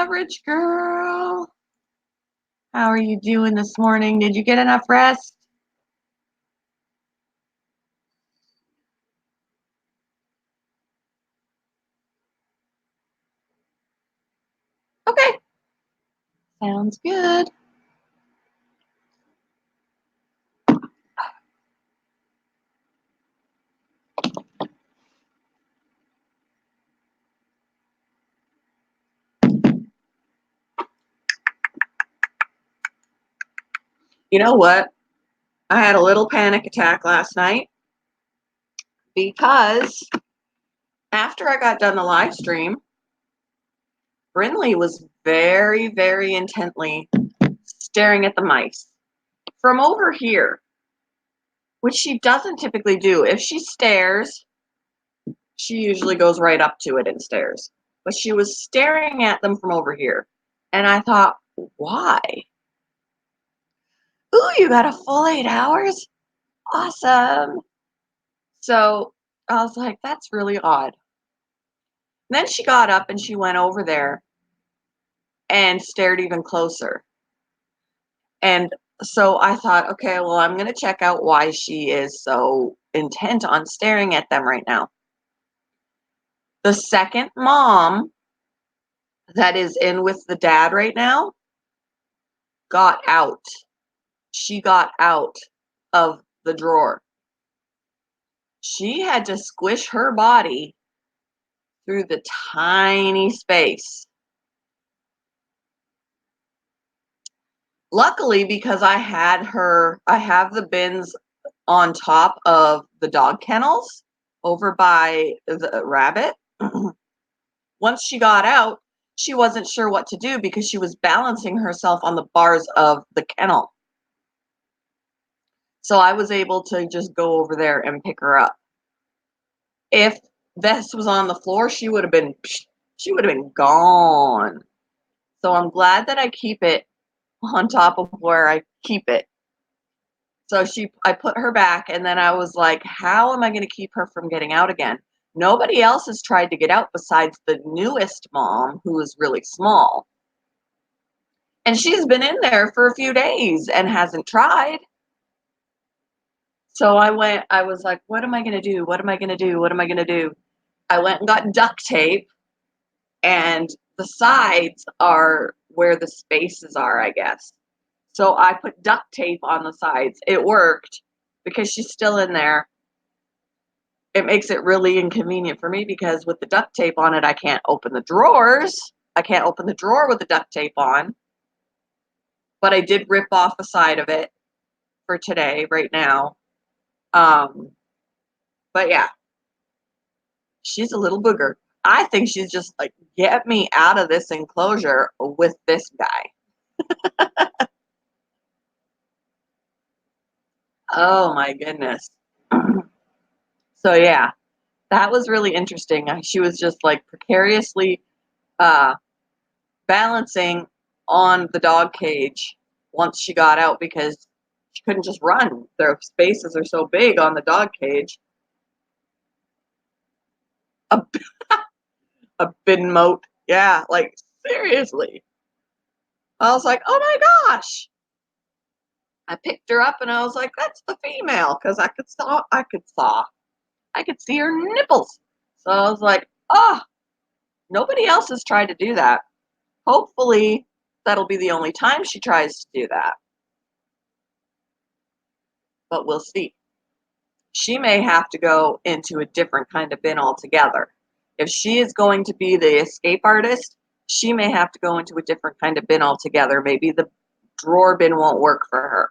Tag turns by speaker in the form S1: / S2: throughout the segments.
S1: Average girl. How are you doing this morning? Did you get enough rest? Okay. Sounds good. You know what? I had a little panic attack last night because after I got done the live stream, Brinley was very, very intently staring at the mice from over here, which she doesn't typically do. If she stares, she usually goes right up to it and stares. But she was staring at them from over here. And I thought, why? Ooh, you got a full 8 hours? Awesome. So I was like, that's really odd. And then she got up and she went over there and stared even closer. And so I thought, okay, well, I'm going to check out why she is so intent on staring at them right now. The second mom that is in with the dad right now got out. She got out of the drawer. She had to squish her body through the tiny space. Luckily, because I have the bins on top of the dog kennels over by the rabbit. Once she got out, she wasn't sure what to do because she was balancing herself on the bars of the kennel. So I was able to just go over there and pick her up. If this was on the floor, she would have been gone. So I'm glad that I keep it on top of where I keep it. So I put her back, and then I was like, how am I going to keep her from getting out again? Nobody else has tried to get out besides the newest mom, who is really small. And she's been in there for a few days and hasn't tried. So I was like, what am I going to do? What am I going to do? What am I going to do? I went and got duct tape, and the sides are where the spaces are, I guess. So I put duct tape on the sides. It worked because she's still in there. It makes it really inconvenient for me because with the duct tape on it, I can't open the drawers. I can't open the drawer with the duct tape on. But I did rip off the side of it for today, right now. But yeah, she's a little booger. I think she's just like, get me out of this enclosure with this guy. Oh my goodness. So yeah, that was really interesting. She was just like precariously balancing on the dog cage once she got out because she couldn't just run. Their spaces are so big on the dog cage. A, a bin moat. Yeah, like seriously. I was like, oh my gosh. I picked her up and I was like, that's the female because I could see her nipples. So I was like, oh, nobody else has tried to do that. Hopefully that'll be the only time she tries to do that. But we'll see. She may have to go into a different kind of bin altogether. If she is going to be the escape artist, she may have to go into a different kind of bin altogether. Maybe the drawer bin won't work for her.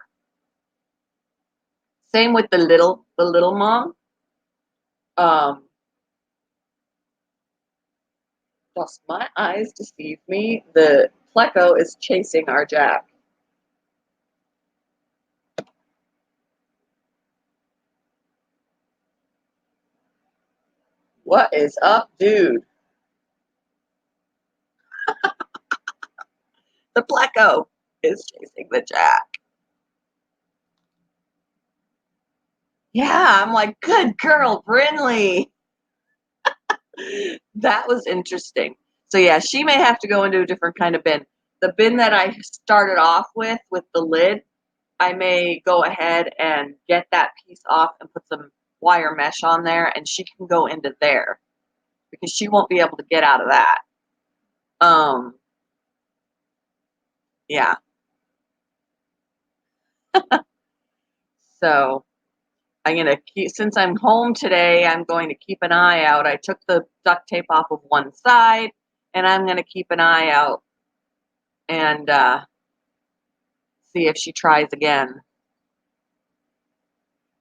S1: Same with the little mom. Does my eyes deceive me? The Pleco is chasing our Jack. What is up, dude? The Pleco is chasing the Jack. Yeah, I'm like, good girl, Brinley. That was interesting. So yeah, she may have to go into a different kind of bin. The bin that I started off with the lid, I may go ahead and get that piece off and put some wire mesh on there, and she can go into there because she won't be able to get out of that. Yeah. So I'm gonna keep, since I'm home today, I'm going to keep an eye out. I took the duct tape off of one side, and I'm gonna keep an eye out and see if she tries again.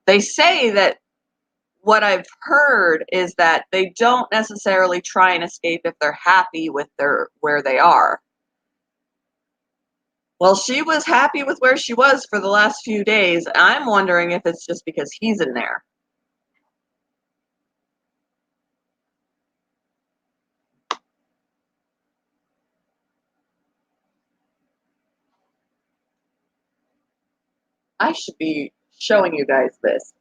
S1: They say that what I've heard is that they don't necessarily try and escape if they're happy with where they are. Well, she was happy with where she was for the last few days. I'm wondering if it's just because he's in there. I should be showing you guys this.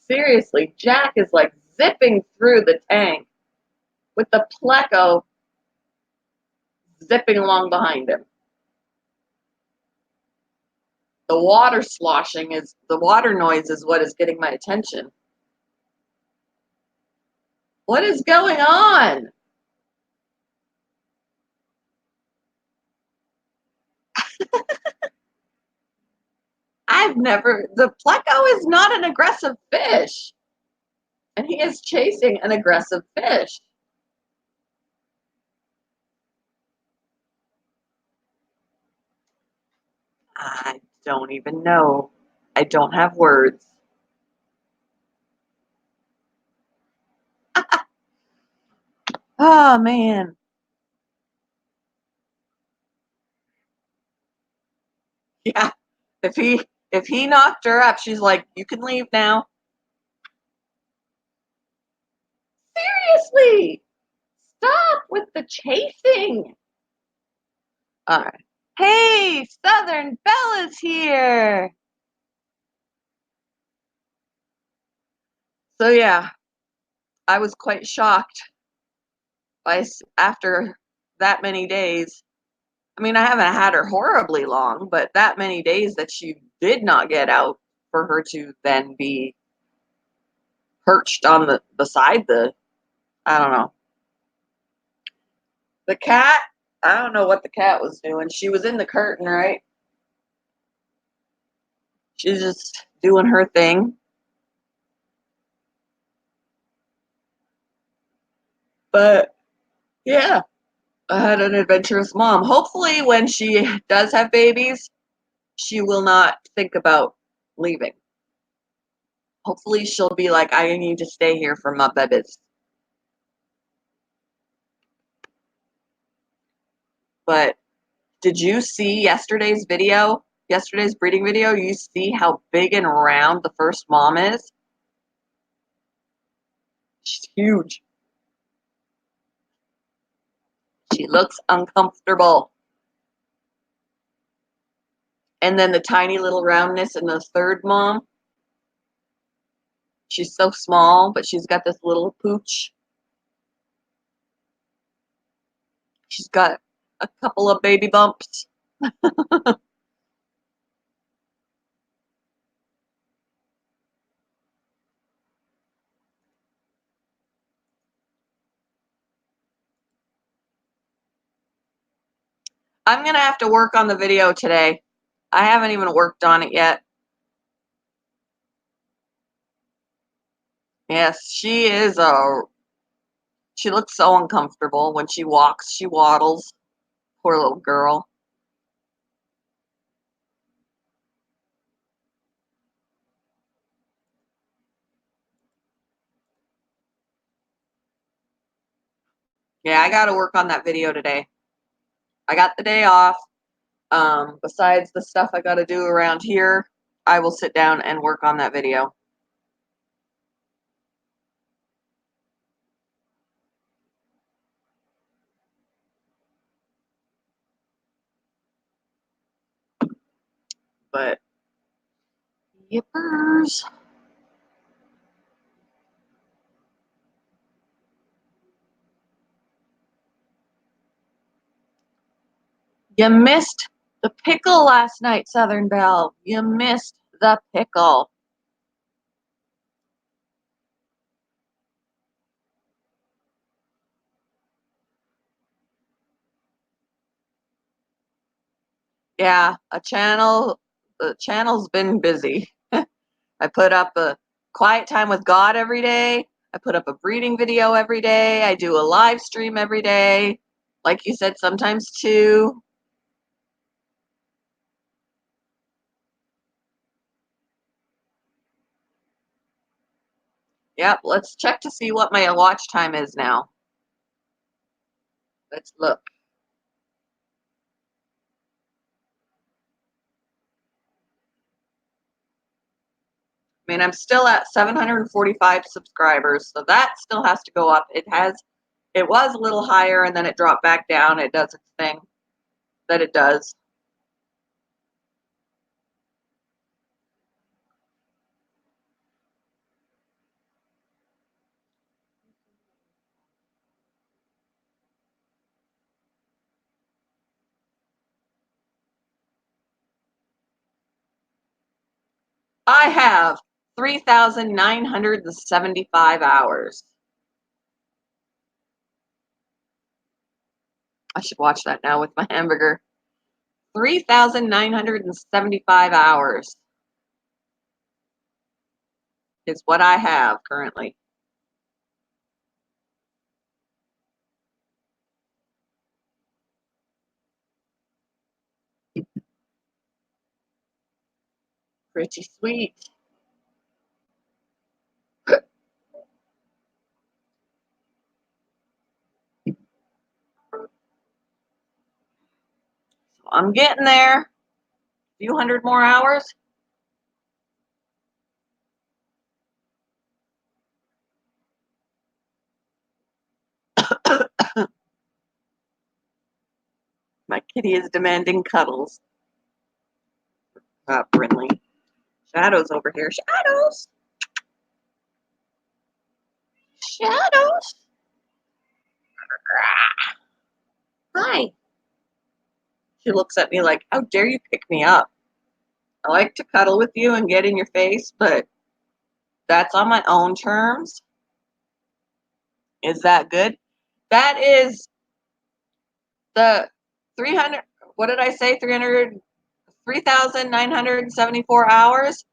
S1: Seriously, Jack is like zipping through the tank with the Pleco zipping along behind him. The water sloshing is, the water noise is what is getting my attention. What is going on? The Pleco is not an aggressive fish. And he is chasing an aggressive fish. I don't even know. I don't have words. Oh man. Yeah. If he knocked her up, she's like, you can leave now. Seriously. Stop with the chasing. All right. Hey, Southern Bella's here. So yeah, I was quite shocked after that many days. I mean, I haven't had her horribly long, but that many days that she did not get out for her to then be perched on the beside the, I don't know. The cat, I don't know what the cat was doing. She was in the curtain, right? She's just doing her thing. But yeah, I had an adventurous mom. Hopefully when she does have babies, she will not think about leaving. Hopefully she'll be like, I need to stay here for my babies. But did you see yesterday's video? Yesterday's breeding video? You see how big and round the first mom is? She's huge. She looks uncomfortable. And then the tiny little roundness in the third mom. She's so small, but she's got this little pooch. She's got a couple of baby bumps. I'm going to have to work on the video today. I haven't even worked on it yet. Yes, she looks so uncomfortable when she walks. She waddles. Poor little girl. Yeah, I got to work on that video today. I got the day off. Besides the stuff I got to do around here, I will sit down and work on that video. But, yippers. You missed the pickle last night, Southern Belle. You missed the pickle. Yeah, the channel's been busy. I put up a quiet time with God every day. I put up a breeding video every day. I do a live stream every day. Like you said, sometimes two. Yep, let's check to see what my watch time is now. Let's look. I mean, I'm still at 745 subscribers, so that still has to go up. It was a little higher and then it dropped back down. It does its thing that it does. I have 3,975 hours. I should watch that now with my hamburger. 3,975 hours is what I have currently. Pretty sweet. So I'm getting there. A few hundred more hours. My kitty is demanding cuddles. Brinley. Shadows over here. Shadows. Shadows. Hi. She looks at me like, how dare you pick me up? I like to cuddle with you and get in your face, but that's on my own terms. Is that good? That is the 300, what did I say? 3,974 hours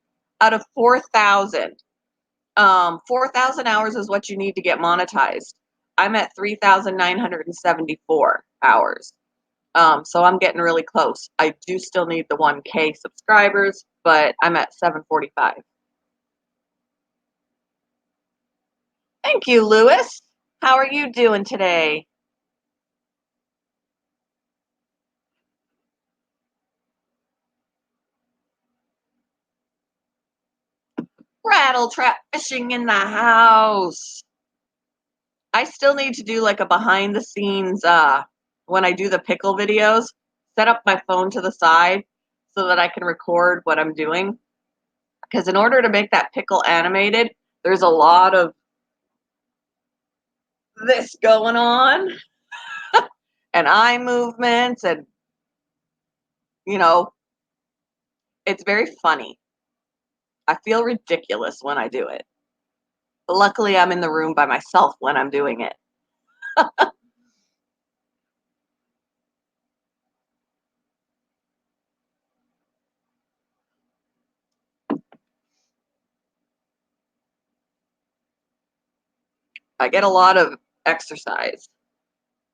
S1: out of 4,000. 4,000 hours is what you need to get monetized. I'm at 3,974 hours. So I'm getting really close. I do still need the 1K subscribers, but I'm at 745. Thank you, Lewis. How are you doing today? Rattle trap fishing in the house. I still need to do like a behind the scenes when I do the pickle videos, set up my phone to the side so that I can record what I'm doing. Because in order to make that pickle animated, there's a lot of this going on and eye movements and you know, it's very funny. I feel ridiculous when I do it. But luckily I'm in the room by myself when I'm doing it. I get a lot of exercise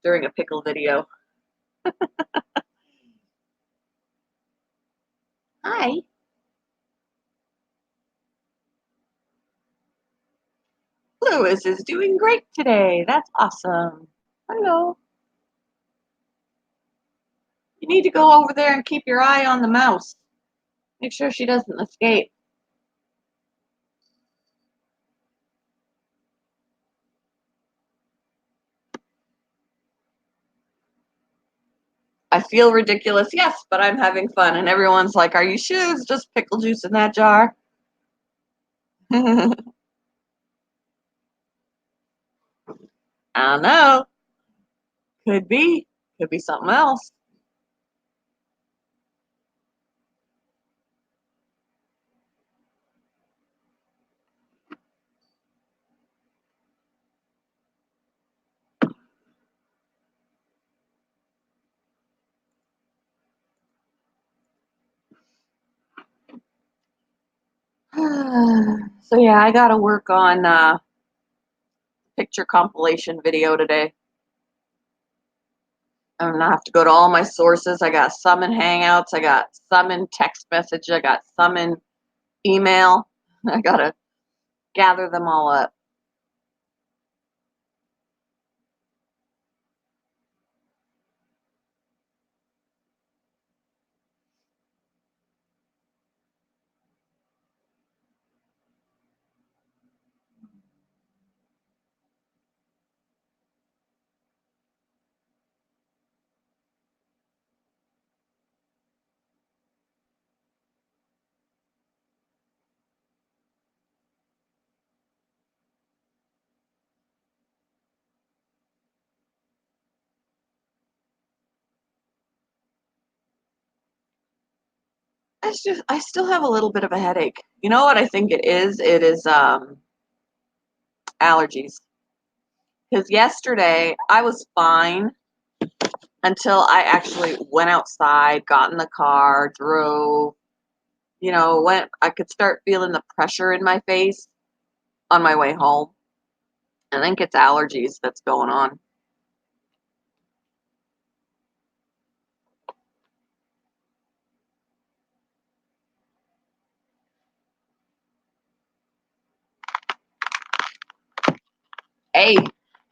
S1: during a pickle video. Hi. Lewis is doing great today. That's awesome. Hello. You need to go over there and keep your eye on the mouse. Make sure she doesn't escape. I feel ridiculous, yes, but I'm having fun. And everyone's like, are you sure it's just pickle juice in that jar? I don't know. Could be. Could be something else. So yeah, I gotta work on picture compilation video today. I'm gonna have to go to all my sources. I got some in Hangouts, I got some in text message, I got some in email. I gotta gather them all up. I still have a little bit of a headache. You know what I think it is? It is allergies. Because yesterday I was fine until I actually went outside, got in the car, drove, when I could start feeling the pressure in my face on my way home. I think it's allergies that's going on. Hey,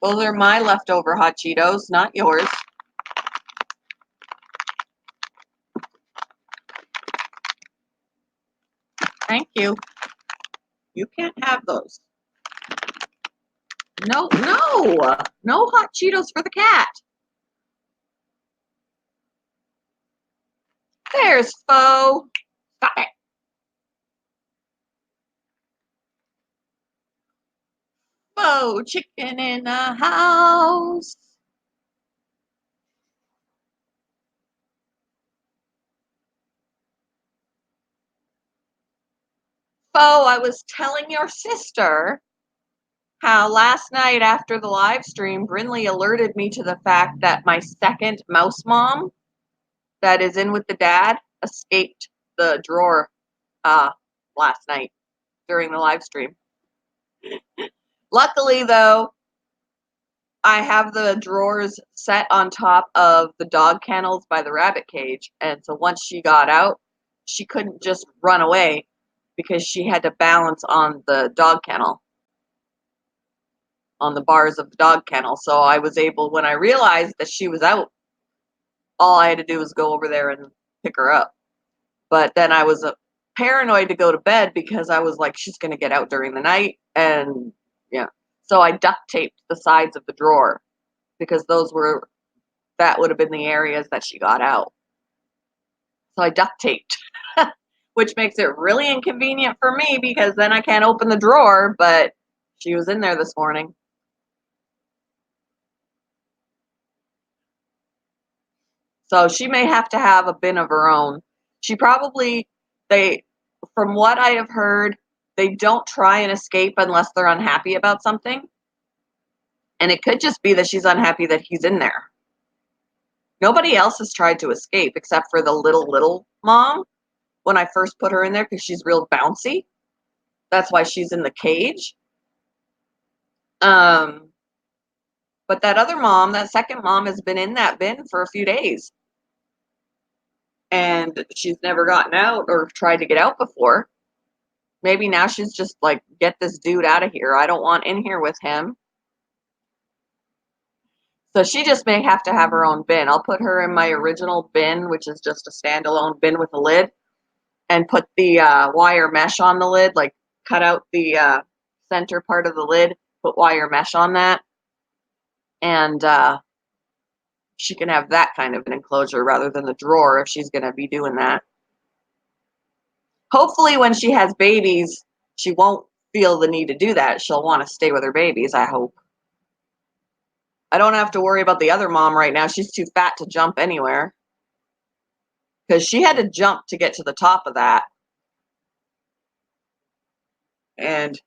S1: those are my leftover hot Cheetos, not yours. Thank you. You can't have those. No, no, no hot Cheetos for the cat. There's Fo. Stop it. Fo, chicken in the house. Fo, I was telling your sister how last night after the live stream, Brinley alerted me to the fact that my second mouse mom that is in with the dad escaped the drawer last night during the live stream. Luckily, though, I have the drawers set on top of the dog kennels by the rabbit cage, and so once she got out, she couldn't just run away because she had to balance on the dog kennel, on the bars of the dog kennel. So I was able, when I realized that she was out, all I had to do was go over there and pick her up. But then I was paranoid to go to bed because I was like, she's going to get out during the night. And yeah, so I duct taped the sides of the drawer because that would have been the areas that she got out. So I duct taped, which makes it really inconvenient for me because then I can't open the drawer, but she was in there this morning. So she may have to have a bin of her own. She probably, from what I have heard, they don't try and escape unless they're unhappy about something. And it could just be that she's unhappy that he's in there. Nobody else has tried to escape except for the little mom when I first put her in there because she's real bouncy. That's why she's in the cage. Um, but that other mom, that second mom, has been in that bin for a few days. And she's never gotten out or tried to get out before. Maybe now she's just like, get this dude out of here. I don't want in here with him. So she just may have to have her own bin. I'll put her in my original bin, which is just a standalone bin with a lid, and put the wire mesh on the lid, like cut out the center part of the lid, put wire mesh on that, and she can have that kind of an enclosure rather than the drawer if she's going to be doing that. Hopefully, when she has babies, she won't feel the need to do that. She'll want to stay with her babies, I hope. I don't have to worry about the other mom right now. She's too fat to jump anywhere because she had to jump to get to the top of that. And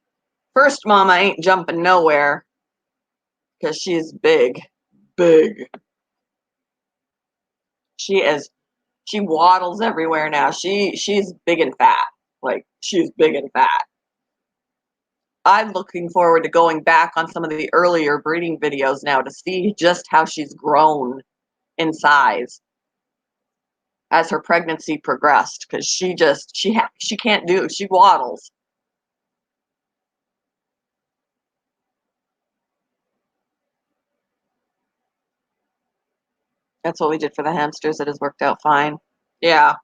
S1: first mama ain't jumping nowhere because she's big, big. She is. She waddles everywhere now. She's big and fat. Like she's big and fat. I'm looking forward to going back on some of the earlier breeding videos now to see just how she's grown in size as her pregnancy progressed, because she can't do, she waddles. That's what we did for the hamsters. It has worked out fine. Yeah.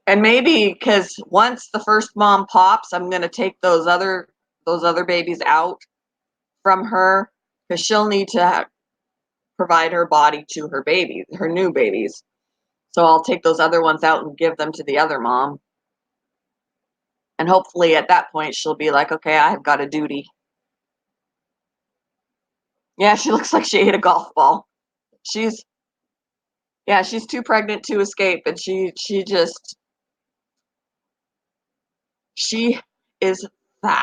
S1: And maybe because once the first mom pops, I'm gonna take those other babies out from her, because she'll need to provide her body to her babies, her new babies. So I'll take those other ones out and give them to the other mom. And hopefully at that point she'll be like, okay, I've got a duty. Yeah, she looks like she ate a golf ball. She's yeah, she's too pregnant to escape, and she is fat.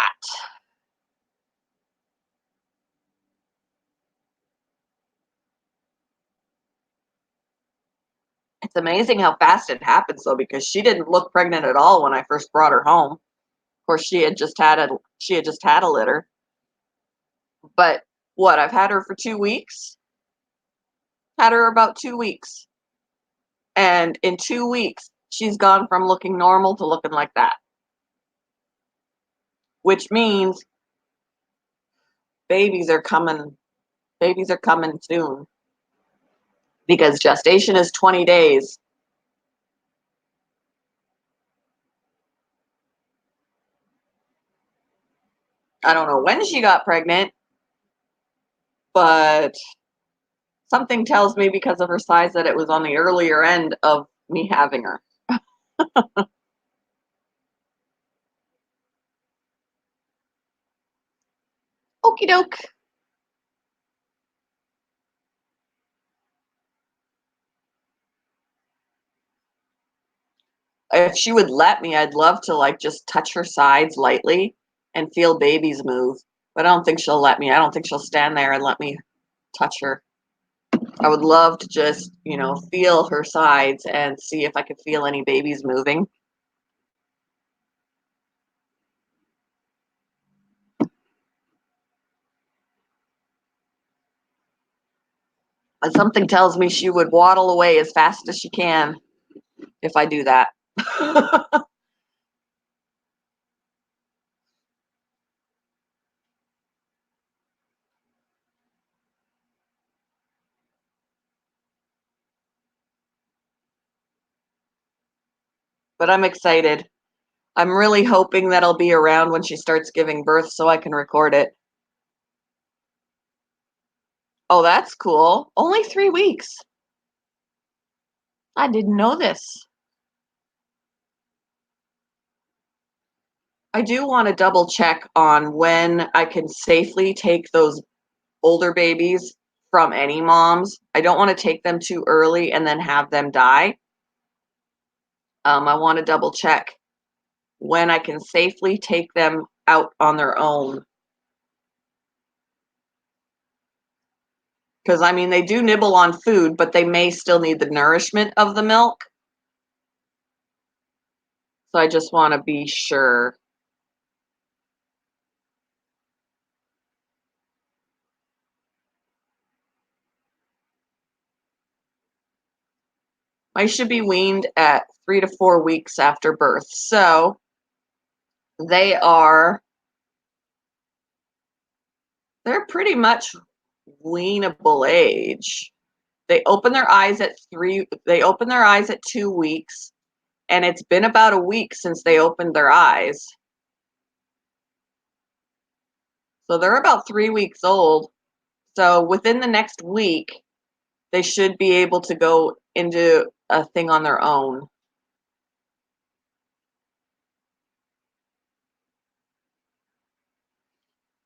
S1: It's amazing how fast it happens though, because she didn't look pregnant at all when I first brought her home. Of course, she had just had a litter. But what, I've had her for 2 weeks? Had her about 2 weeks. And in 2 weeks, she's gone from looking normal to looking like that. Which means babies are coming babies are coming soon, because gestation is 20 days. I don't know when she got pregnant, but something tells me because of her size that it was on the earlier end of me having her. Okie doke. If she would let me, I'd love to like just touch her sides lightly and feel babies move. But I don't think she'll let me. I don't think she'll stand there and let me touch her. I would love to just, feel her sides and see if I could feel any babies moving. But something tells me she would waddle away as fast as she can if I do that. But I'm excited. I'm really hoping that I'll be around when she starts giving birth so I can record it. Oh, that's cool. Only 3 weeks. I didn't know this. I do want to double check on when I can safely take those older babies from any moms. I don't want to take them too early and then have them die. I want to double check when I can safely take them out on their own. Because, I mean, they do nibble on food, but they may still need the nourishment of the milk. So I just want to be sure. I should be weaned at 3 to 4 weeks after birth. So they're pretty much weanable age. They open their eyes at 2 weeks, and it's been about a week since they opened their eyes. So they're about 3 weeks old. So within the next week, they should be able to go into a thing on their own.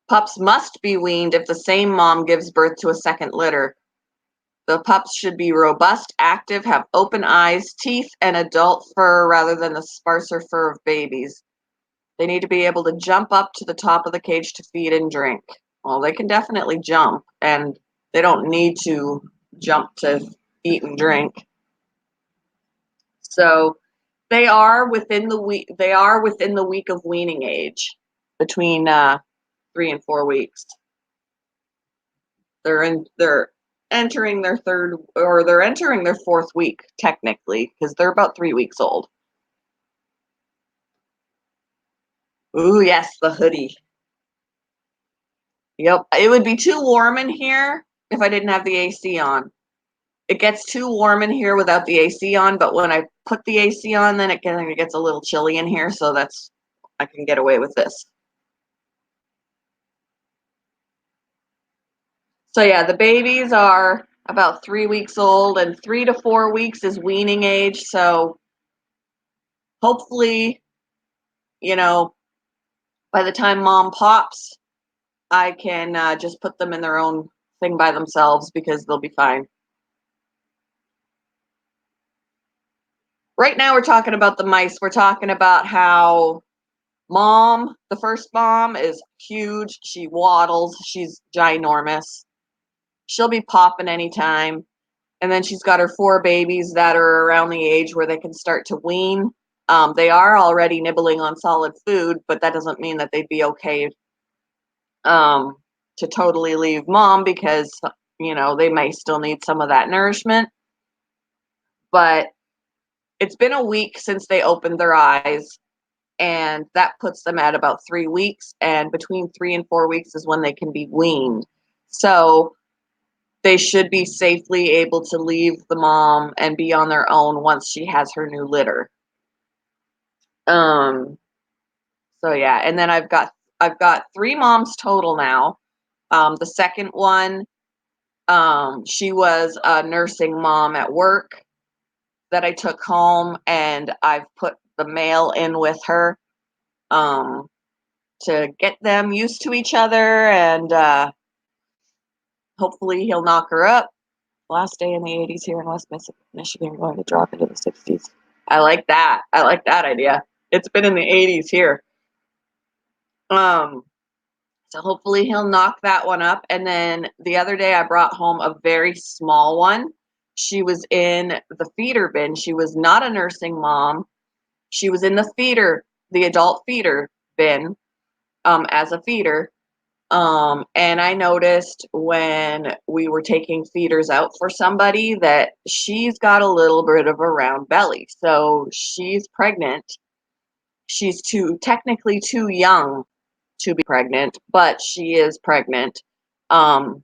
S1: Pups must be weaned if the same mom gives birth to a second litter. The pups should be robust, active, have open eyes, teeth, and adult fur rather than the sparser fur of babies. They need to be able to jump up to the top of the cage to feed and drink. Well, they can definitely jump, and they don't need to jump to eat and drink. So They are within the week. They are within the week of weaning age, between 3 and 4 weeks. They're entering their third, or they're entering their fourth week technically, because they're about 3 weeks old. Ooh, yes, the hoodie. Yep, it would be too warm in here if I didn't have the AC on. It gets too warm in here without the AC on, but when I put the AC on, then it kind of gets a little chilly in here, so I can get away with this. So yeah, the babies are about 3 weeks old, and 3 to 4 weeks is weaning age. So hopefully, you know, by the time mom pops, I can just put them in their own thing by themselves because they'll be fine. Right now, we're talking about the mice. We're talking about how mom, the first mom, is huge. She waddles. She's ginormous. She'll be popping anytime. And then she's got her 4 babies that are around the age where they can start to wean. They are already nibbling on solid food, but that doesn't mean that they'd be okay to totally leave mom because, they may still need some of that nourishment. But it's been a week since they opened their eyes, and that puts them at about 3 weeks. And between 3 and 4 weeks is when they can be weaned. So they should be safely able to leave the mom and be on their own once she has her new litter. Um, so yeah, and then I've got 3 moms total now. The second one, she was a nursing mom at work that I took home, and I've put the male in with her um, to get them used to each other, and hopefully he'll knock her up. Last day in the 80s here in West Michigan, going to drop into the 60s. I like that. I like that idea. It's been in the 80s here. Um, so hopefully he'll knock that one up. And then the other day I brought home a very small one. She was in the feeder bin. She was not a nursing mom. She was in the adult feeder bin as a feeder. And I noticed when we were taking feeders out for somebody that she's got a little bit of a round belly. So she's pregnant. She's technically too young to be pregnant, but she is pregnant. Um,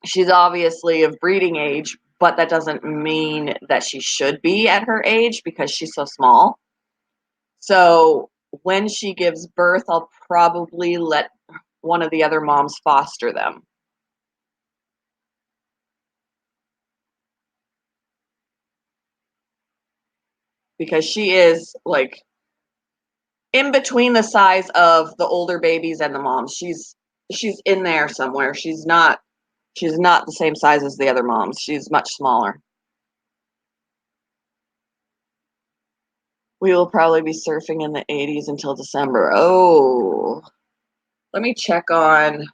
S1: she's obviously of breeding age, but that doesn't mean that she should be at her age because she's so small. So when she gives birth, I'll probably let one of the other moms foster them. Because she is like in between the size of the older babies and the moms. She's in there somewhere. She's not the same size as the other moms. She's much smaller. We will probably be surfing in the 80s until December. Oh, let me check on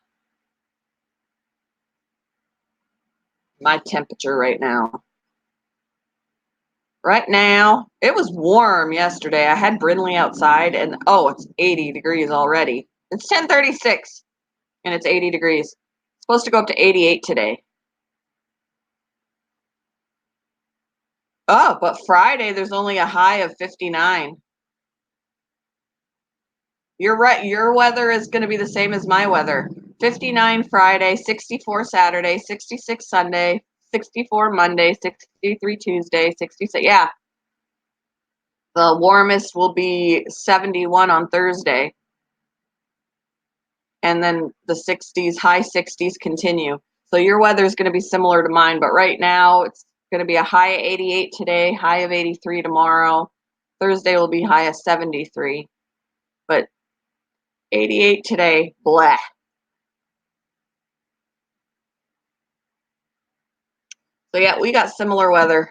S1: my temperature right now. Right now, it was warm yesterday. I had Brinley outside, and oh, it's 80 degrees already. It's 10:36 and it's 80 degrees. It's supposed to go up to 88 today. Oh, but Friday there's only a high of 59. You're right. Your weather is going to be the same as my weather. 59 Friday, 64 Saturday, 66 Sunday, 64 Monday, 63 Tuesday, 66. Yeah. The warmest will be 71 on Thursday. And then the 60s, high 60s continue. So your weather is going to be similar to mine, but right now it's going to be a high of 88 today, high of 83 tomorrow. Thursday will be high of 73, but 88 today, blah. So yeah, we got similar weather.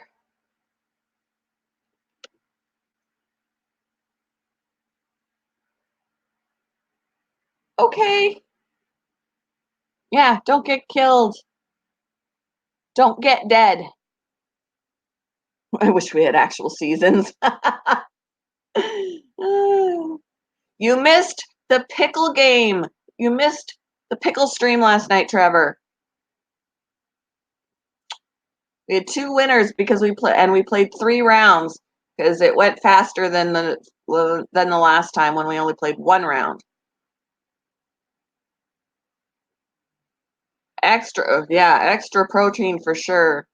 S1: Okay. Yeah, don't get killed. Don't get dead. I wish we had actual seasons. You missed the pickle game. You missed the pickle stream last night, Trevor. We had 2 winners because we played 3 rounds because it went faster than the last time when we only played 1 round. Extra protein for sure.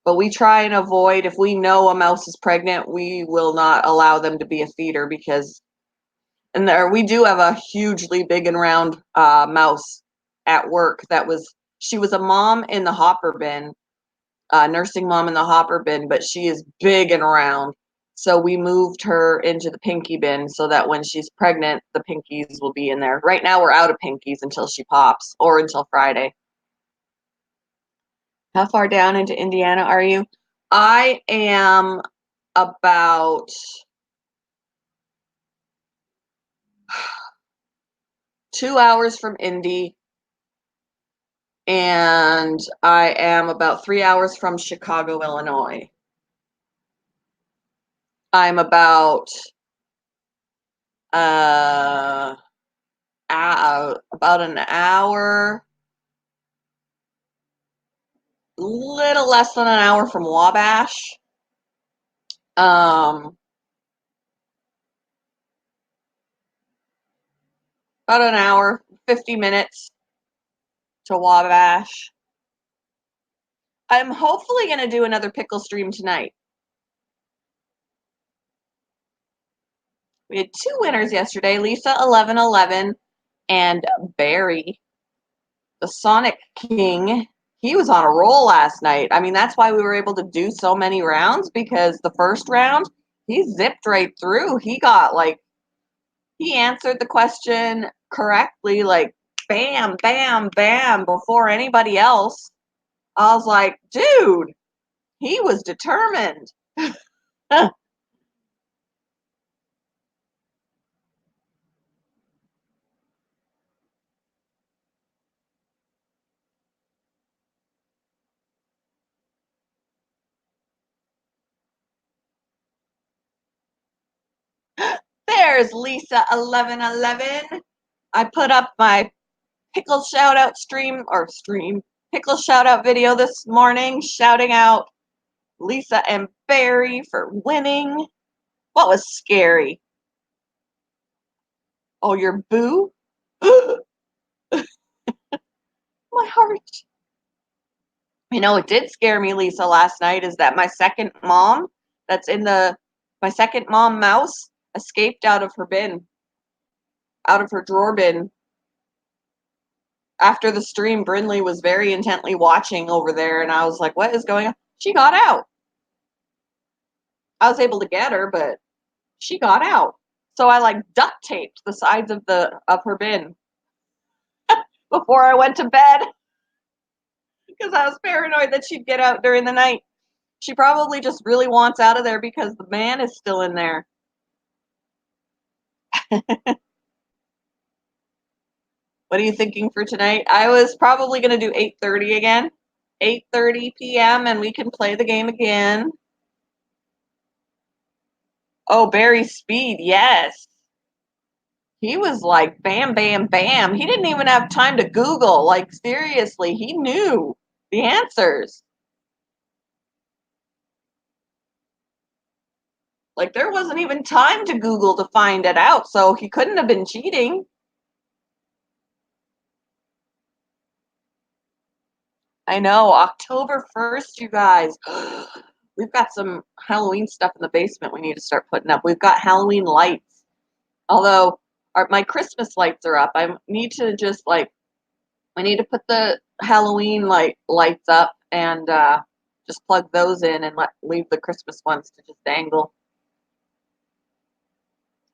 S1: But we try and avoid, if we know a mouse is pregnant, we will not allow them to be a feeder because, and there we do have a hugely big and round mouse at work she was a mom in the hopper bin, nursing mom in the hopper bin, but she is big and round. So we moved her into the pinky bin so that when she's pregnant, the pinkies will be in there. Right now we're out of pinkies until she pops or until Friday. How far down into Indiana are you? I am about 2 hours from Indy, and I am about 3 hours from Chicago, Illinois. I'm about an hour, little less than an hour from Wabash. About an hour, 50 minutes to Wabash. I'm hopefully going to do another pickle stream tonight. We had 2 winners yesterday, Lisa 1111 and Barry, the Sonic King. He was on a roll last night. I mean, that's why we were able to do so many rounds, because the first round, he zipped right through. He answered the question correctly, like bam, bam, bam, before anybody else. I was like, dude, he was determined. There's Lisa 1111. I put up my pickle shout out pickle shout out video this morning, shouting out Lisa and Barry for winning. What was scary? Oh, your boo? My heart. You know, it did scare me, Lisa, last night, is that my second mom, my second mom mouse, escaped out of her bin, out of her drawer bin. After the stream, Brinley was very intently watching over there, and I was like, what is going on? She got out. I was able to get her, but she got out. So I duct taped the sides of her bin before I went to bed because I was paranoid that she'd get out during the night. She probably just really wants out of there because the man is still in there. What are you thinking for tonight? I was probably going to do 8:30 again. 8:30 p.m. and we can play the game again. Oh, Barry Speed, yes. He was like bam, bam, bam. He didn't even have time to Google. Like, seriously, he knew the answers. Like, there wasn't even time to Google to find it out, so he couldn't have been cheating. I know, October 1st, you guys. We've got some Halloween stuff in the basement we need to start putting up. We've got Halloween lights. Although my Christmas lights are up. I need to just we need to put the Halloween lights up and just plug those in and leave the Christmas ones to just dangle.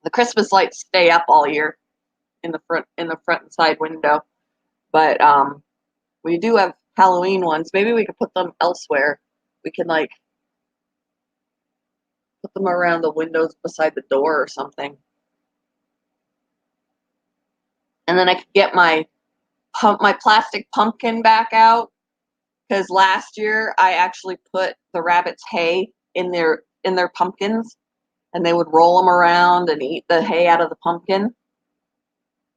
S1: The Christmas lights stay up all year in the front and side window, but we do have Halloween ones. Maybe we could put them elsewhere. We can put them around the windows beside the door or something. And then I could get my plastic pumpkin back out, because last year I actually put the rabbits' hay in their pumpkins. and they would roll them around and eat the hay out of the pumpkin.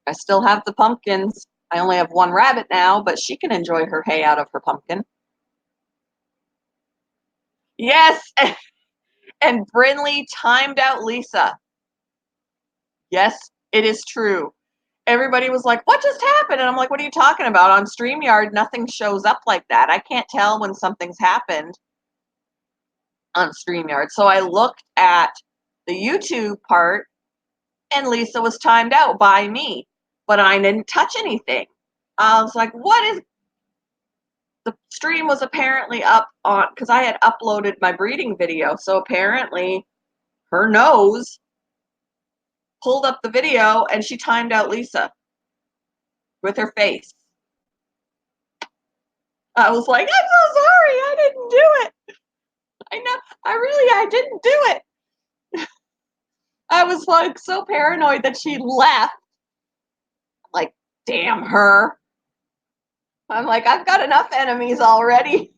S1: I still have the pumpkins. I only have one rabbit now, but she can enjoy her hay out of her pumpkin. Yes, and Brinley timed out Lisa. Yes, it is true. Everybody was like, "What just happened?" And I'm like, "What are you talking about? On StreamYard, nothing shows up like that. I can't tell when something's happened on StreamYard." So I looked at the YouTube part, and Lisa was timed out by me, but I didn't touch anything. I was like, "What is?" The stream was apparently up on because I had uploaded my breeding video, so apparently her nose pulled up the video and she timed out Lisa with her face. I was like, "I'm so sorry, I didn't do it. I know, I didn't do it." I was like so paranoid that she left. Like, damn her. I'm like, I've got enough enemies already.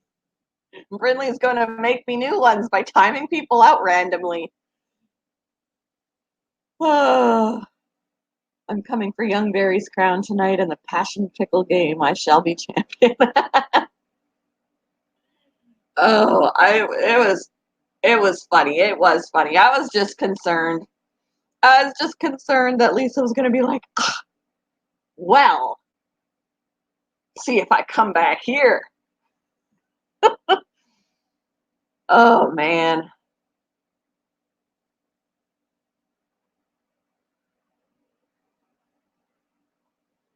S1: Brinley's going to make me new ones by timing people out randomly. Oh, I'm coming for Young Barry's crown tonight in the Passion Pickle game. I shall be champion. Oh, it was funny. It was funny. I was just concerned. I was just concerned that Lisa was going to be like, well, see if I come back here. Oh man.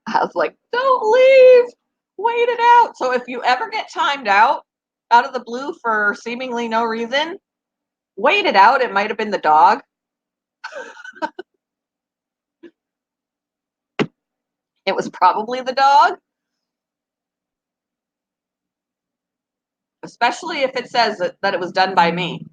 S1: I was like, don't leave. Wait it out. So if you ever get timed out of the blue for seemingly no reason, wait it out. It might have been the dog. It was probably the dog, especially if it says that it was done by me.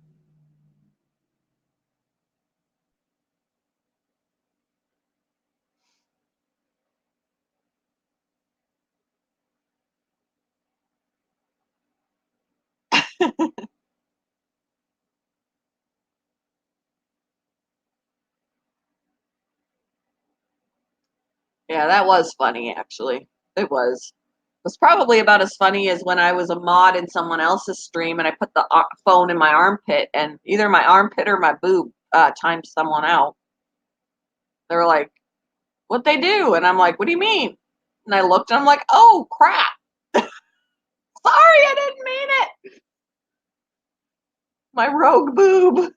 S1: Yeah, that was funny, actually. It was. It was probably about as funny as when I was a mod in someone else's stream and I put the phone in my armpit and either my armpit or my boob timed someone out. They were like, "What'd they do?" And I'm like, "What do you mean?" And I looked and I'm like, "Oh, crap. Sorry, I didn't mean it. My rogue boob."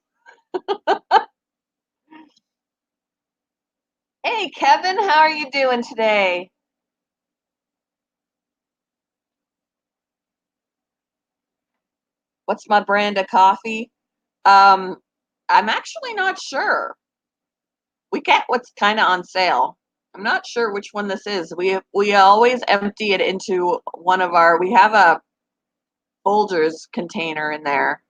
S1: Hey, Kevin, how are you doing today? What's my brand of coffee? Um, I'm actually not sure. We get what's kind of on sale. I'm not sure which one this is. We always empty it into one of our. We have a Folgers container in there,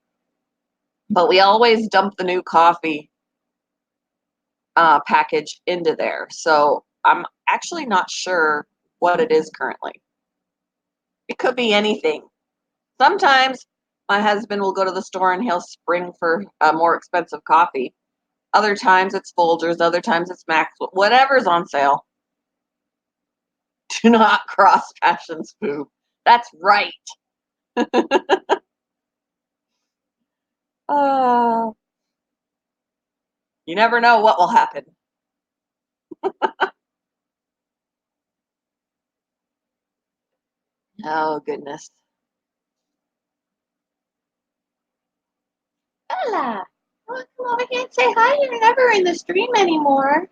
S1: but we always dump the new coffee package into there. So I'm actually not sure what it is currently. It could be anything. Sometimes my husband will go to the store and he'll spring for a more expensive coffee. Other times it's Folgers. Other times it's Max. Whatever's on sale. Do not cross Passion's poop. That's right. Uh, you never know what will happen. Oh, goodness. Bella, well, come over here and say hi. You're never in the stream anymore.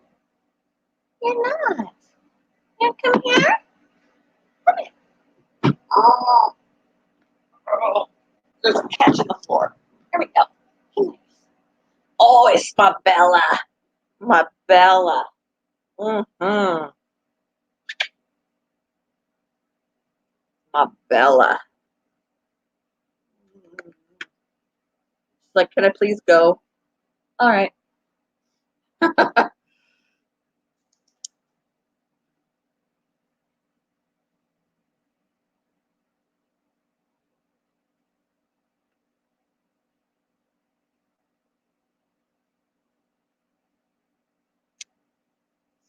S1: You're not. You come here. Come here. Oh, oh. There's a catch in the floor. Here we go. Come here. Oh, it's my Bella. My Bella. Mm-hmm. My Bella. She's like, can I please go? All right.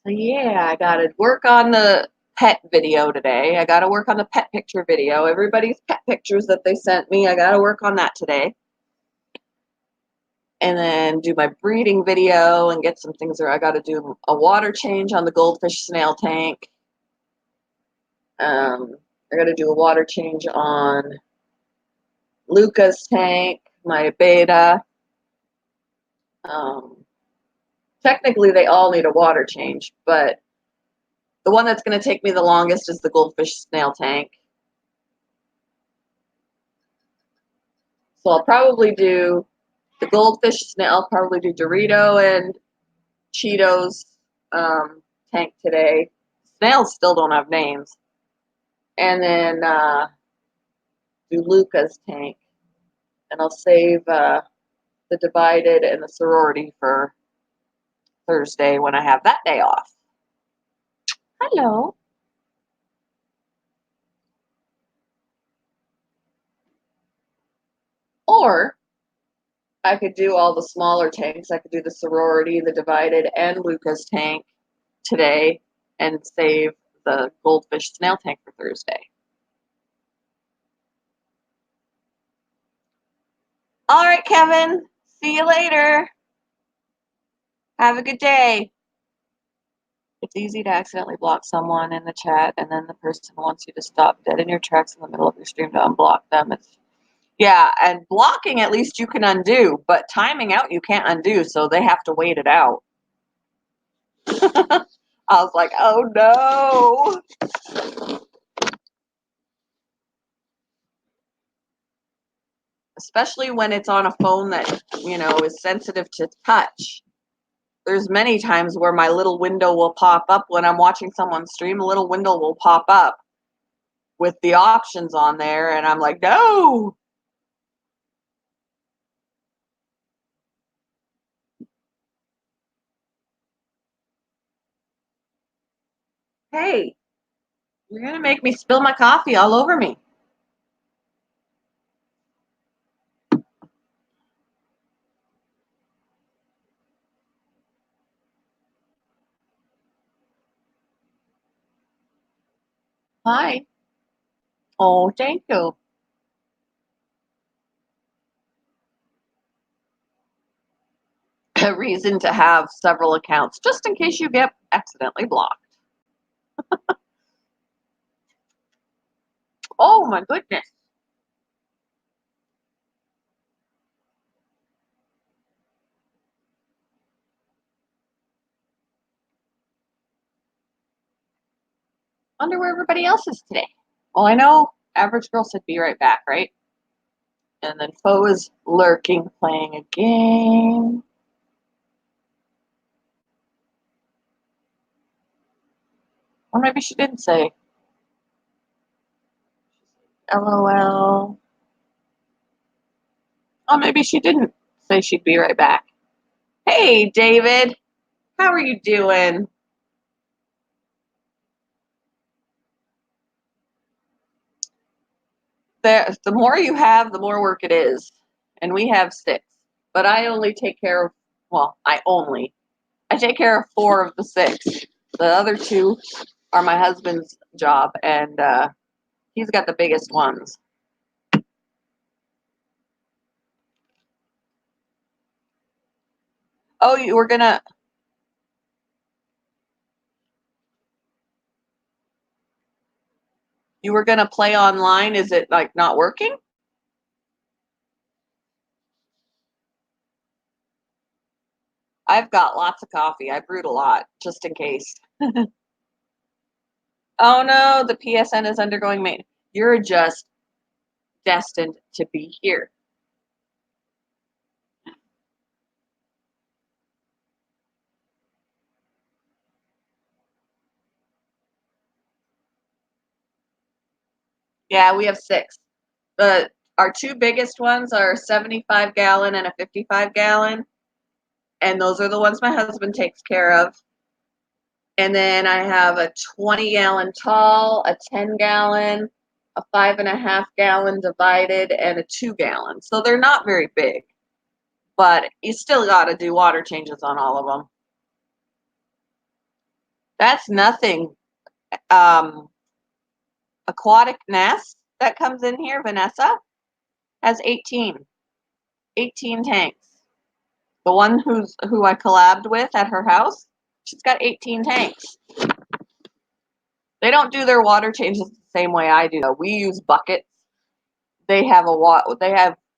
S1: So yeah, I gotta work on the pet video today. I gotta work on the pet picture video. Everybody's pet pictures that they sent me, I gotta work on that today. And then do my breeding video and get some things there. I gotta do a water change on the goldfish snail tank. I gotta do a water change on Luca's tank, my beta. Um, Technically, they all need a water change, but the one that's going to take me the longest is the goldfish snail tank. So I'll probably do the goldfish snail. I'll probably do Dorito and Cheetos tank today. Snails still don't have names. And then do Luca's tank. And I'll save the divided and the sorority for Thursday when I have that day off. Hello. Or I could do all the smaller tanks. I could do the sorority, the divided, and Luca's tank today and save the goldfish snail tank for Thursday. All right, Kevin. See you later. Have a good day. It's easy to accidentally block someone in the chat, and then the person wants you to stop dead in your tracks in the middle of your stream to unblock them. Yeah, and blocking at least you can undo, but timing out you can't undo, so they have to wait it out. I was like, oh no. Especially when it's on a phone that, is sensitive to touch. There's many times where my little window will pop up when I'm watching someone stream. A little window will pop up with the options on there, and I'm like, no. Hey, you're going to make me spill my coffee all over me. Hi. Oh, thank you. A reason to have several accounts, just in case you get accidentally blocked. Oh, my goodness. Wonder where everybody else is today. Well, I know Average Girl said be right back, right? And then Foe is lurking, playing a game. Or maybe she didn't say. LOL. Oh, maybe she didn't say she'd be right back. Hey, David. How are you doing? The more you have, the more work it is. And we have 6. But I only take care of, I take care of 4 of the 6. The other 2 are my husband's job, and he's got the biggest ones. Oh, you were gonna play online? Is it like not working? I've got lots of coffee. I brewed a lot just in case. Oh no, the PSN is undergoing maintenance. You're just destined to be here. Yeah, we have 6. Our 2 biggest ones are a 75-gallon and a 55-gallon, and those are the ones my husband takes care of. And then I have a 20-gallon tall, a 10-gallon, a 5.5-gallon divided, and a 2-gallon. So they're not very big, but you still got to do water changes on all of them. That's nothing. Aquatic Nest that comes in here, Vanessa, has 18 tanks. The one who I collabed with at her house, she's got 18 tanks. They don't do their water changes the same way I do. We use buckets. They have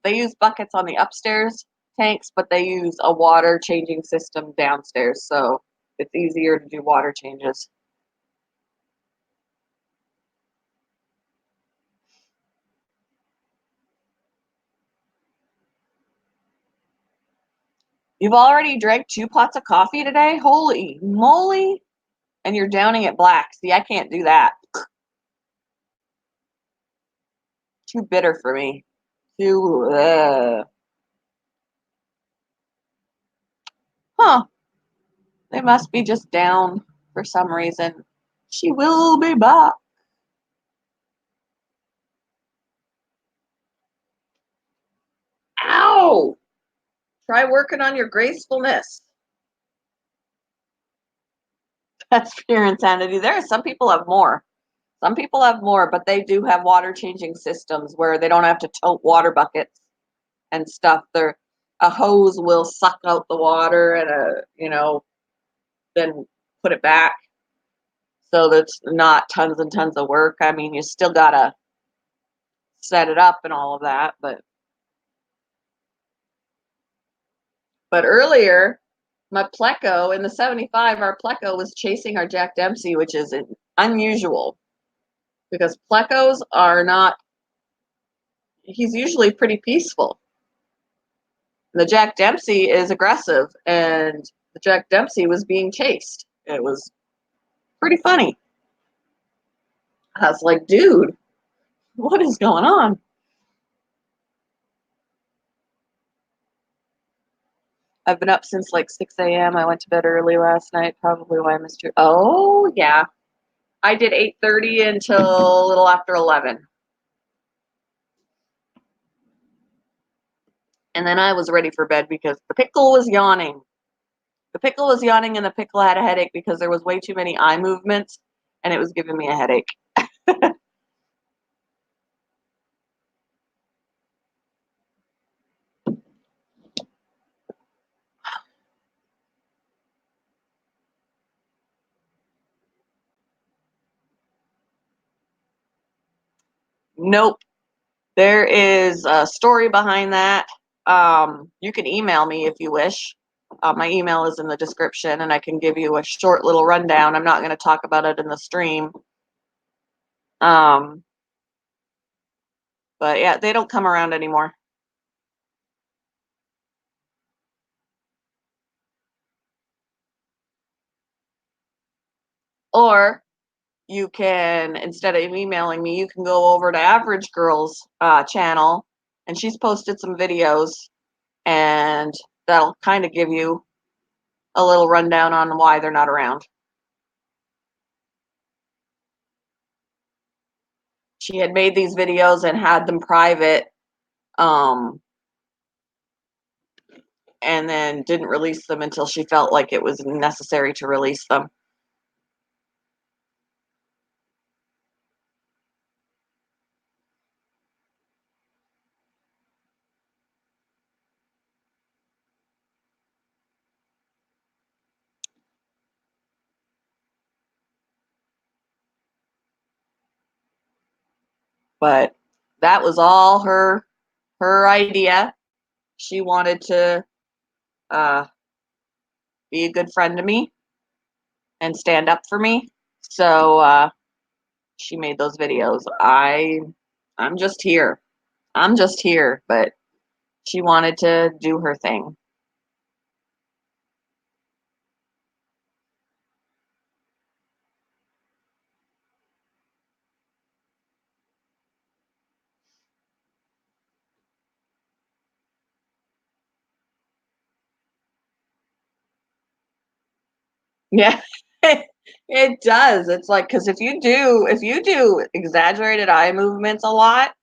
S1: they use buckets on the upstairs tanks, but they use a water changing system downstairs, so it's easier to do water changes. You've already drank 2 pots of coffee today? Holy moly! And you're downing it black. See, I can't do that. Too bitter for me. Too, huh. They must be just down for some reason. She will be back. Ow! Try working on your gracefulness. That's pure insanity. There are some people have more. Some people have more, but they do have water changing systems where they don't have to tote water buckets and stuff. A hose will suck out the water and then put it back. So that's not tons and tons of work. I mean, you still gotta set it up and all of that, but earlier my Pleco in the 75, our Pleco was chasing our Jack Dempsey, which is unusual because Plecos are not, he's usually pretty peaceful. The Jack Dempsey is aggressive, and the Jack Dempsey was being chased. It was pretty funny. I was like, dude, what is going on? I've been up since like 6 a.m. I went to bed early last night, probably why I missed you. Oh, yeah. I did 8:30 until a little after 11. And then I was ready for bed because the pickle was yawning. The pickle was yawning and the pickle had a headache because there was way too many eye movements and it was giving me a headache. Nope. There is a story behind that. You can email me if you wish. My email is in the description and I can give you a short little rundown. I'm not going to talk about it in the stream. Um, but yeah, they don't come around anymore. Or you can, instead of emailing me, you can go over to Average Girl's channel, and she's posted some videos, and that'll kind of give you a little rundown on why they're not around. She had made these videos and had them private, um, and then didn't release them until she felt like it was necessary to release them. But that was all her idea. She wanted to uh, be a good friend to me and stand up for me. So she made those videos. I'm just here. I'm just here, but she wanted to do her thing. Yeah. It does. It's like cuz if you do exaggerated eye movements a lot,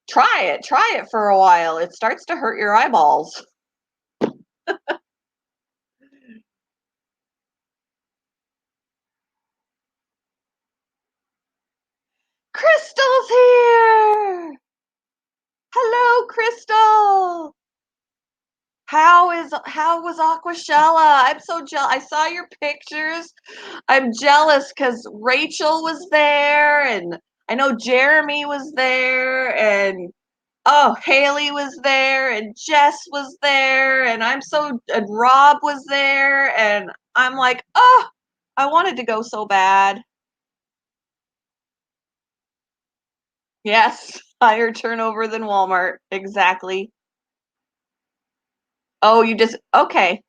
S1: try it. Try it for a while. It starts to hurt your eyeballs. Crystal's here. Hello, Crystal. How was Aquashella? I'm so jealous. I saw your pictures. I'm jealous because Rachel was there, and I know Jeremy was there, and oh, Haley was there, and Jess was there, and and Rob was there, and I'm like, oh, I wanted to go so bad. Yes, higher turnover than Walmart. Exactly. Oh, you just okay.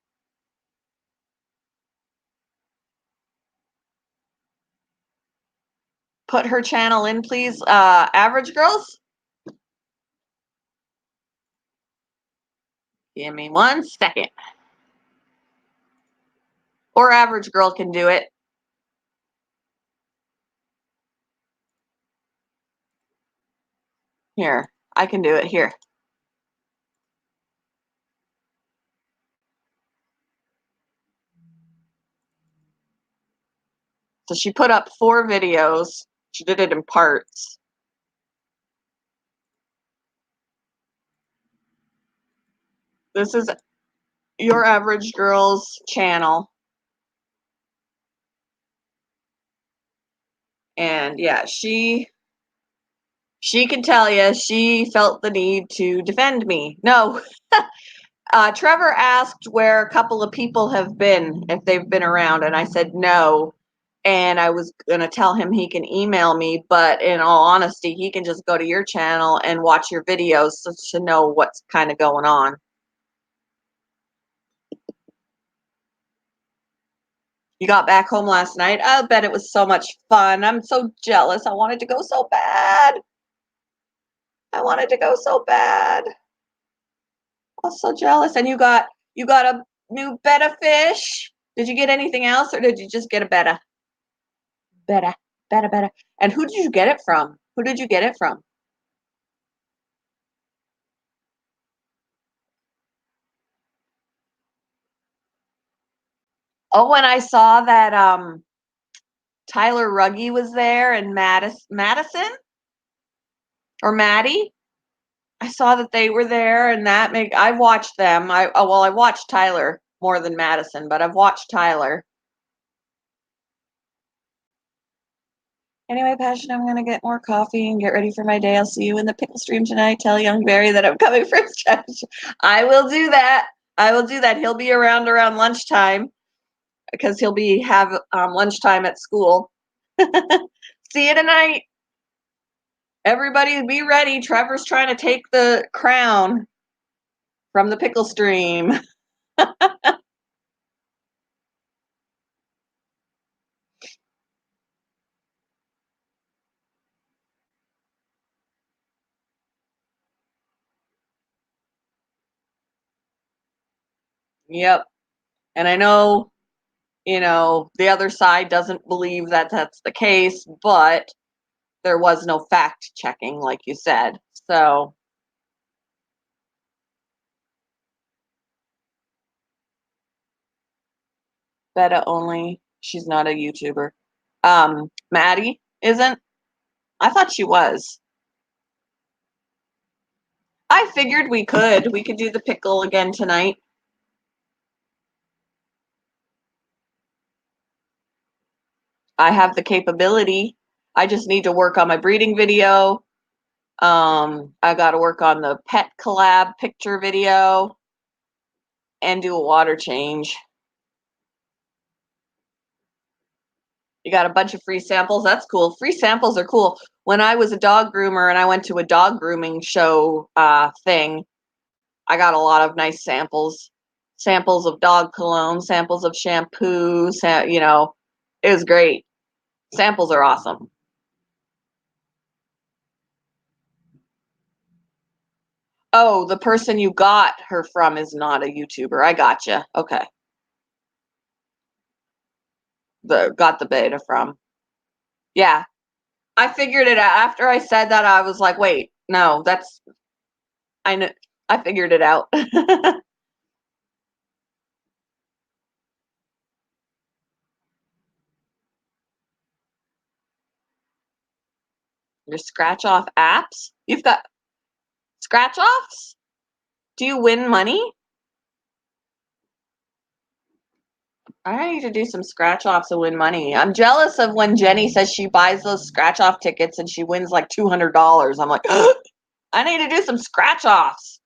S1: Put her channel in, please. Average Girls? Give me 1 second. Or Average Girl can do it. Here, I can do it here. So she put up 4 videos. She did it in parts. This is Your Average Girl's channel. And yeah, she can tell you she felt the need to defend me. No. Trevor asked where a couple of people have been, if they've been around, and I said no. And I was going to tell him he can email me, but in all honesty, he can just go to your channel and watch your videos to know what's kind of going on. You got back home last night? I bet it was so much fun. I'm so jealous. I wanted to go so bad. I wanted to go so bad. I was so jealous. And you got a new betta fish. Did you get anything else, or did you just get a betta? Betta, betta. And who did you get it from? Who did you get it from? Oh, when I saw that Tyler Ruggie was there and Madison or Maddie. I saw that they were there, and I watched them. I watched Tyler more than Madison, but I've watched Tyler. Anyway, Passion, I'm gonna get more coffee and get ready for my day. I'll see you in the pickle stream tonight. Tell Young Barry that I'm coming for his challenge. I will do that. I will do that. He'll be around lunchtime because he'll have lunchtime at school. See you tonight. Everybody be ready. Trevor's trying to take the crown from the pickle stream. Yep. And I know, the other side doesn't believe that that's the case, but there was no fact checking, like you said. So, Betta only, she's not a YouTuber. Maddie isn't? I thought she was. I figured we could. We could do the pickle again tonight. I have the capability. I just need to work on my breeding video. I got to work on the pet collab picture video and do a water change. You got a bunch of free samples. That's cool. Free samples are cool. When I was a dog groomer and I went to a dog grooming show thing, I got a lot of nice samples. Samples of dog cologne, samples of shampoo, it was great. Samples are awesome. Oh, the person you got her from is not a YouTuber. I gotcha. Okay. Got the beta from. Yeah. I figured it out. After I said that, I was like, wait, no, I know, I figured it out. Your scratch off apps? You've got scratch offs? Do you win money? I need to do some scratch offs and win money. I'm jealous of when Jenny says she buys those scratch off tickets and she wins like $200. I'm like, I need to do some scratch offs.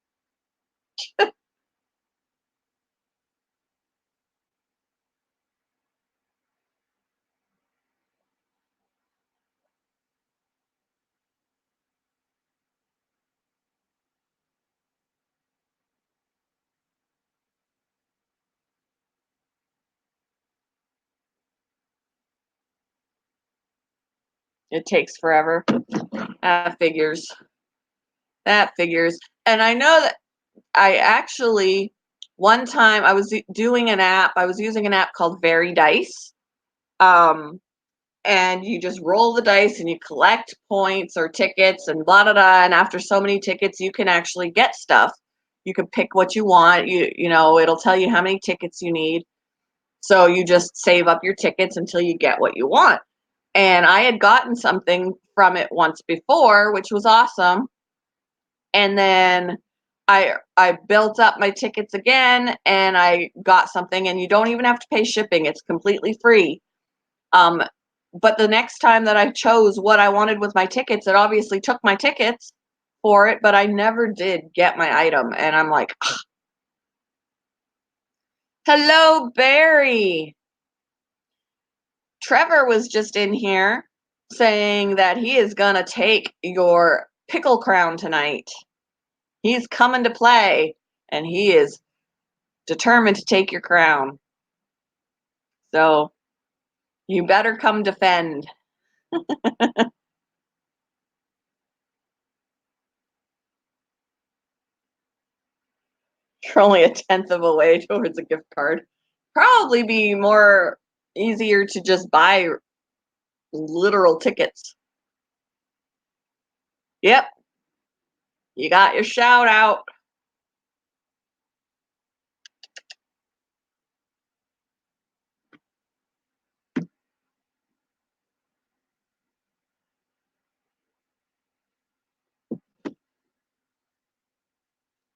S1: It takes forever. That figures. That figures. And I know that I actually, one time I was doing an app, I was using an app called Very Dice. Um, and you just roll the dice and you collect points or tickets and blah, blah, blah. And after so many tickets, you can actually get stuff. You can pick what you want. You know, it'll tell you how many tickets you need. So you just save up your tickets until you get what you want. And I had gotten something from it once before, which was awesome. And then I built up my tickets again and I got something, and you don't even have to pay shipping. It's completely free. Um, but the next time that I chose what I wanted with my tickets, it obviously took my tickets for it, but I never did get my item. And I'm like, ugh. Hello, Barry. Trevor was just in here saying that he is going to take your pickle crown tonight. He's coming to play, and he is determined to take your crown. So you better come defend. You're only a tenth of a way towards a gift card. Probably be more easier to just buy literal tickets. Yep, you got your shout out.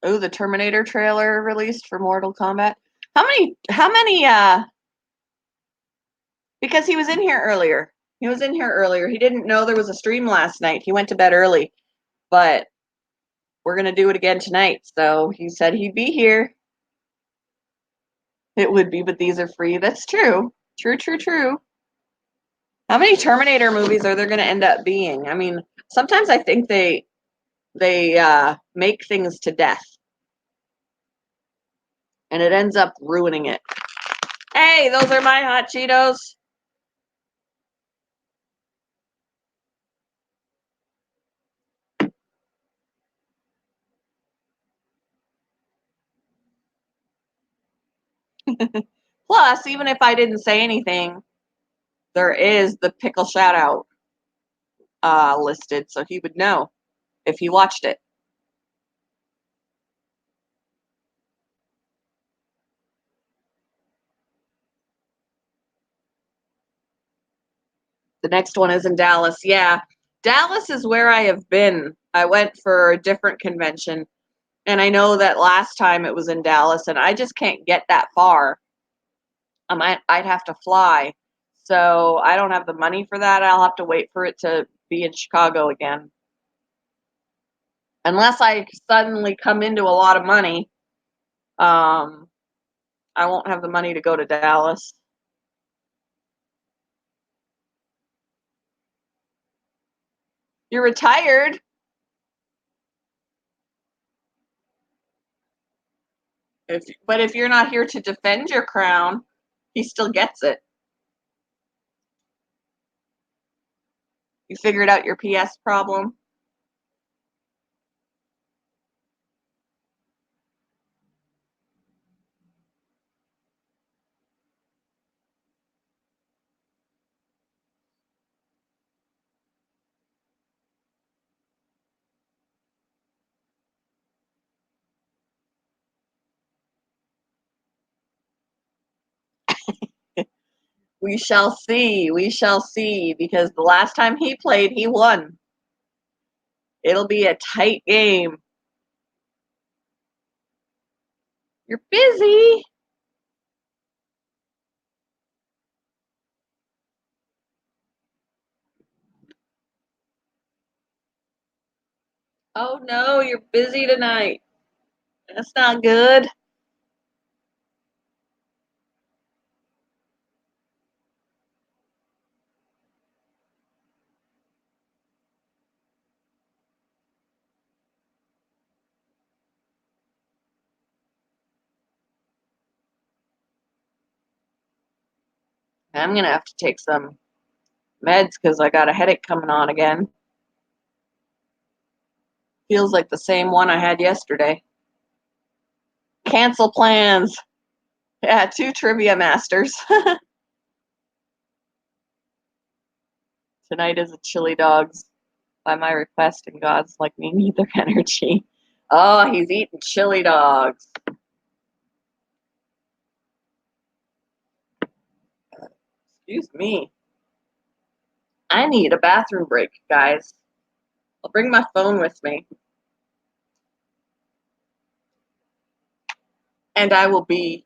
S1: Oh, the Terminator trailer released for Mortal Kombat. How many because he was in here earlier. He was in here earlier. He didn't know there was a stream last night. He went to bed early, but we're going to do it again tonight. So he said he'd be here. It would be, but these are free. That's true. True, true, true. How many Terminator movies are there going to end up being? I mean, sometimes I think they make things to death, and it ends up ruining it. Hey, those are my hot Cheetos. Plus, even if I didn't say anything, there is the pickle shout out listed, so he would know if he watched it. The next one is in Dallas. Yeah, Dallas is where I have been. I went for a different convention, and I know that last time it was in Dallas, and I just can't get that far. I'd have to fly, so I don't have the money for that. I'll have to wait for it to be in Chicago again, unless I suddenly come into a lot of money. Um, I won't have the money to go to Dallas. You're retired. But if you're not here to defend your crown, he still gets it. You figured out your PS problem. We shall see. We shall see. Because the last time he played, he won. It'll be a tight game. You're busy. Oh no, you're busy tonight. That's not good. I'm gonna have to take some meds because I got a headache coming on again. Feels like the same one I had yesterday. Cancel plans. Yeah, 2 trivia masters. Tonight is a chili dogs by my request, and God's like me neither energy. Oh, he's eating chili dogs. Excuse me. I need a bathroom break, guys. I'll bring my phone with me. And I will be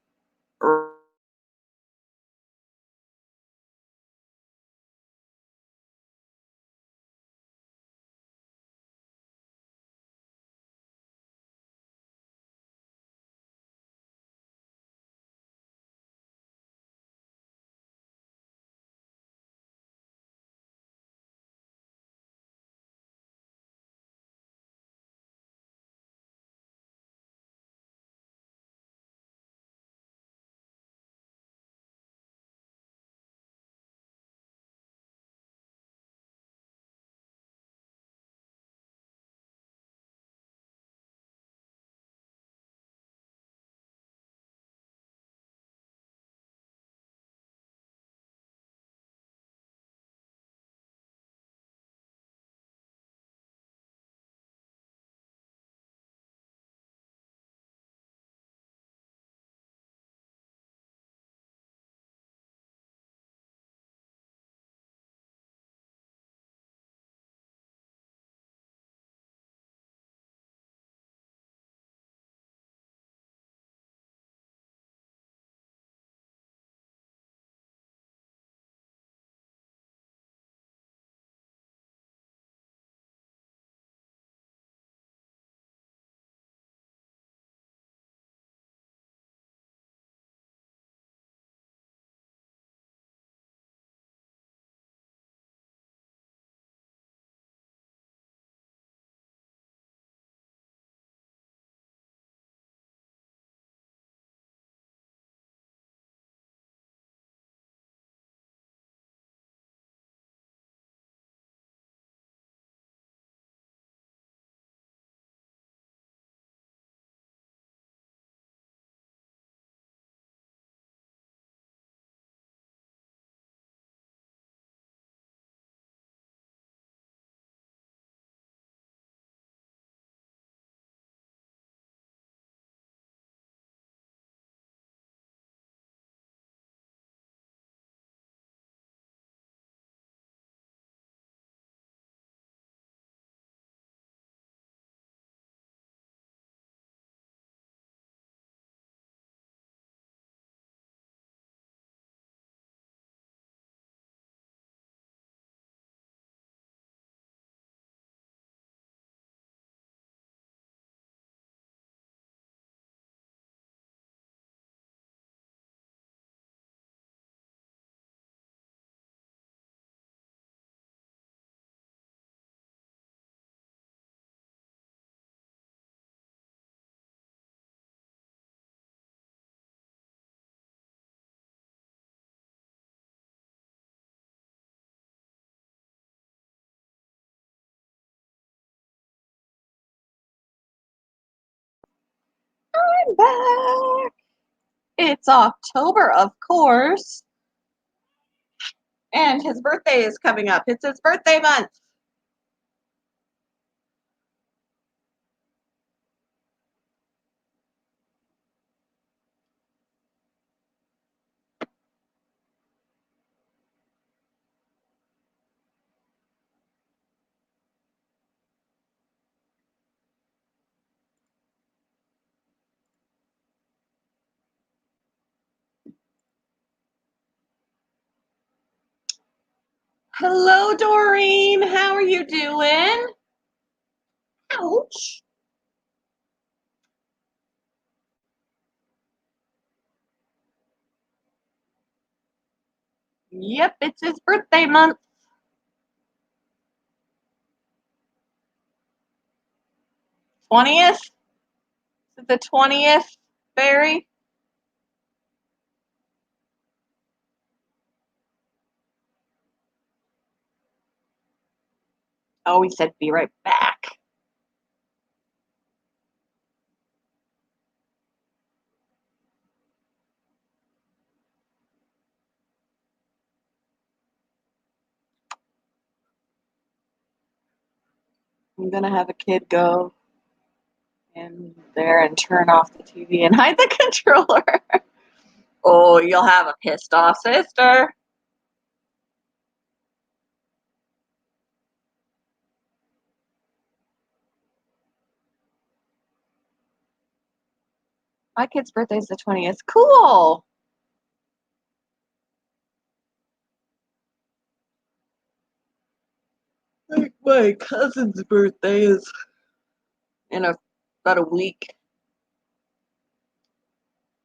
S1: back. It's October, of course. And his birthday is coming up. It's his birthday month. Hello, Doreen. How are you doing? Ouch. Yep, it's his birthday month. 20th? Is it the 20th, Barry? Oh, he said be right back. I'm gonna have a kid go in there and turn off the TV and hide the controller. Oh, you'll have a pissed off sister. My kid's birthday's the 20th. Cool. Like my cousin's birthday is in about a week.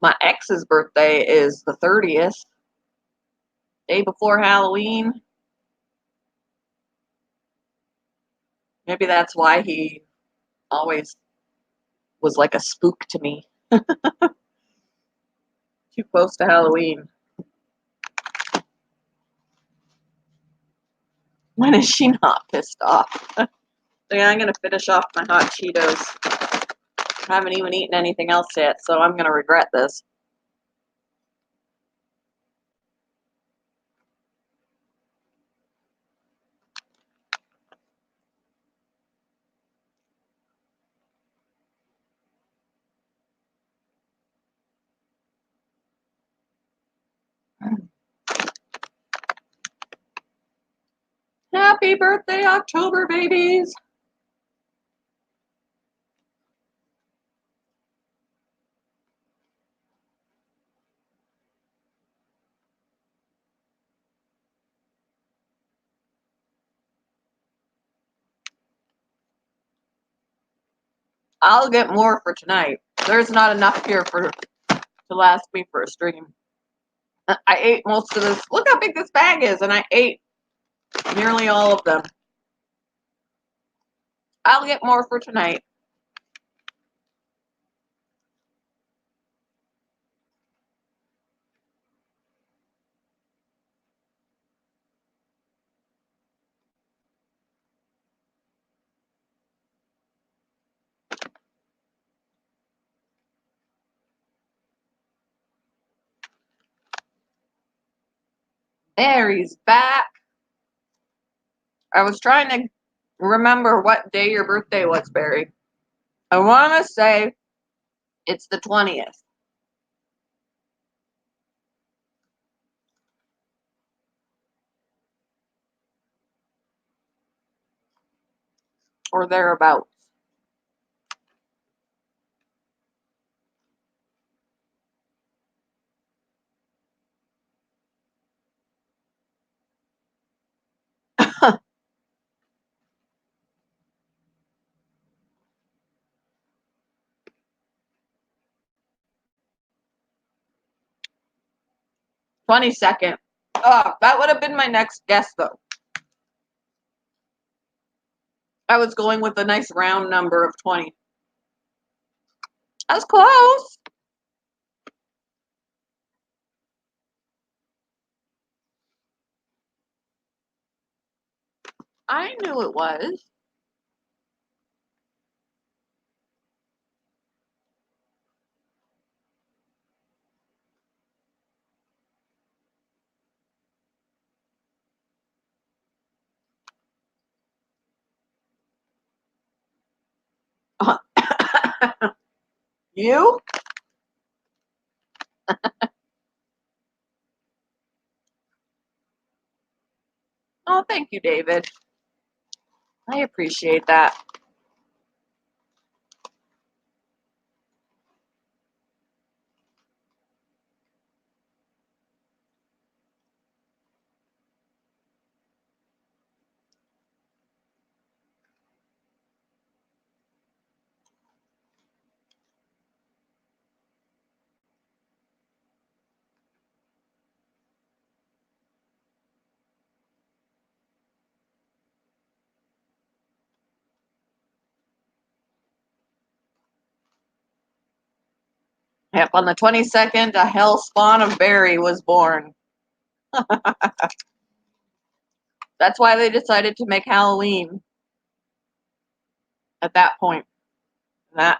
S1: My ex's birthday is the 30th, day before Halloween. Maybe that's why he always was like a spook to me. Too close to Halloween. When is she not pissed off? Yeah, I'm gonna finish off my hot Cheetos. I haven't even eaten anything else yet, so I'm gonna regret this. Happy birthday, October babies! I'll get more for tonight. There's not enough here to last me for a stream. I ate most of this. Look how big this bag is, and I ate nearly all of them. I'll get more for tonight. Barry's back. I was trying to remember what day your birthday was, Barry. I want to say it's the 20th or thereabouts. 22nd. Oh, that would have been my next guess, though. I was going with a nice round number of 20. That's close. I knew it was. 'You? Oh, thank you, David. I appreciate that. Yep, on the 22nd, a hell spawn of Barry was born. That's why they decided to make Halloween at that point. That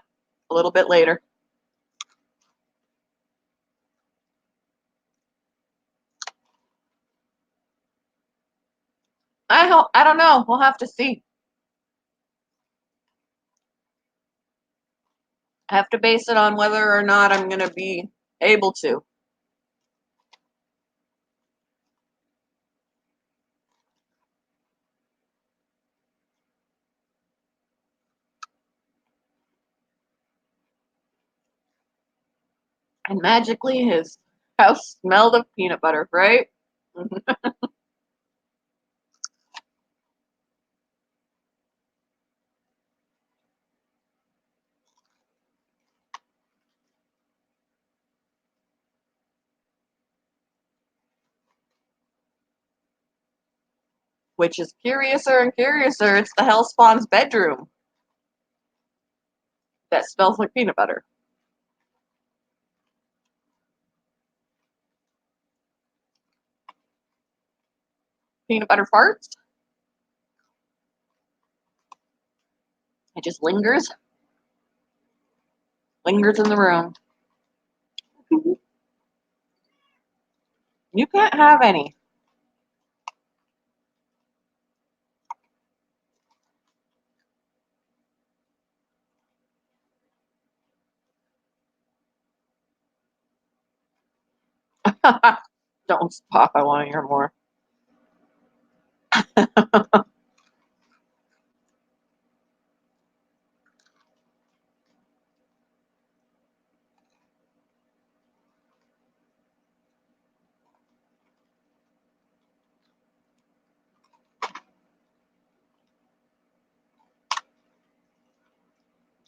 S1: a little bit later. I don't know. We'll have to see. I have to base it on whether or not I'm going to be able to. And magically, his house smelled of peanut butter, right? Which is curiouser and curiouser. It's the Hellspawn's bedroom that smells like peanut butter. Peanut butter farts. It just lingers. Lingers in the room. You can't have any. Don't stop. I want to hear more.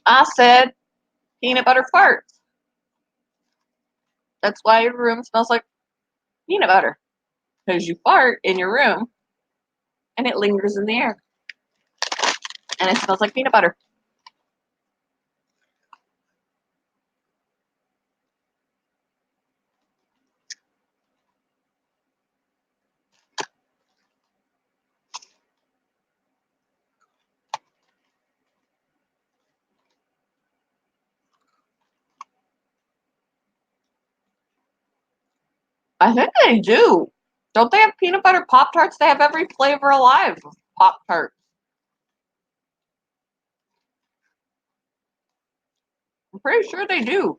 S1: I said peanut butter farts. That's why your room smells like peanut butter. Because you fart in your room and it lingers in the air. And it smells like peanut butter. I think they do. Don't they have peanut butter Pop Tarts? They have every flavor alive of Pop Tarts. I'm pretty sure they do.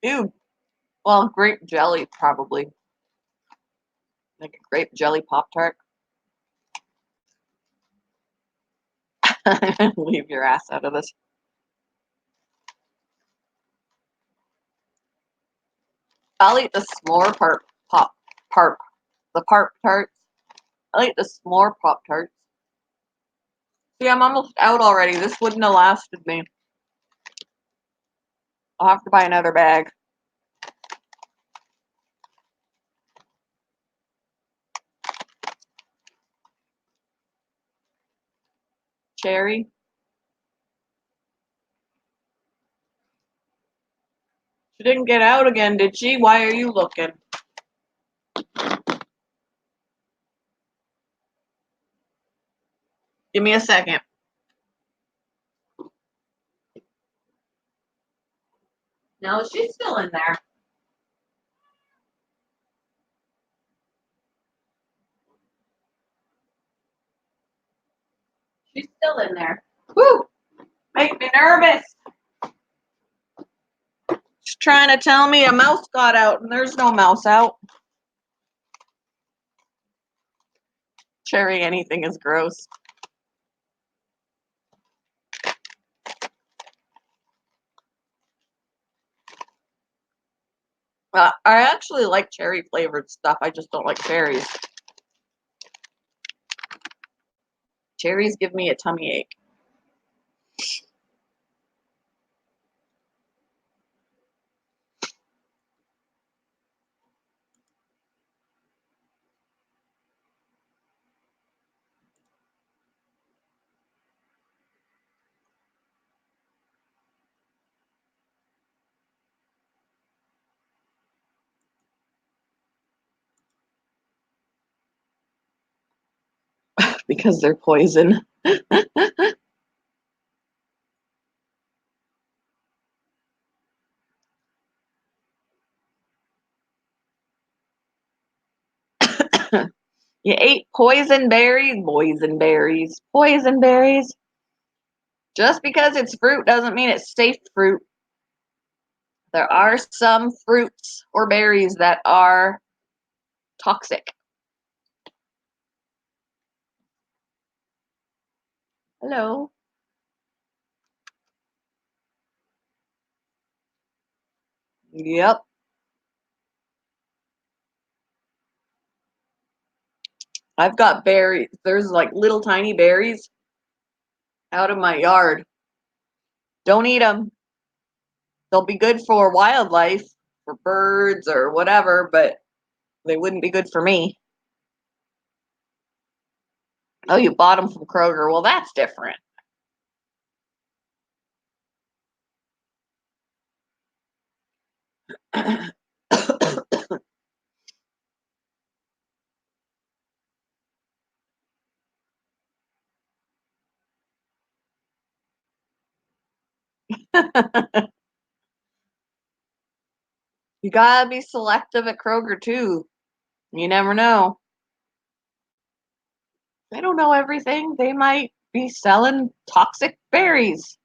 S1: Ew. Well, grape jelly, probably. Like a grape jelly Pop Tart. Leave your ass out of this. I'll eat the s'more part, the Pop Tarts. I'll eat the s'more Pop Tarts. See, I'm almost out already. This wouldn't have lasted me. I'll have to buy another bag. Cherry. She didn't get out again, did she? Why are you looking? Give me a second. No, she's still in there. She's still in there. Woo! Make me nervous. She's trying to tell me a mouse got out, and there's no mouse out. Cherry, anything is gross. I actually like cherry flavored stuff. I just don't like cherries. Cherries give me a tummy ache. Because they're poison. You ate poison berries, poison berries, poison berries. Just because it's fruit doesn't mean it's safe fruit. There are some fruits or berries that are toxic. Hello. Yep. I've got berries. There's like little tiny berries out of my yard. Don't eat them. They'll be good for wildlife, for birds or whatever, but they wouldn't be good for me. Oh, you bought them from Kroger. Well, that's different. You gotta be selective at Kroger too. You never know. They don't know everything. They might be selling toxic berries.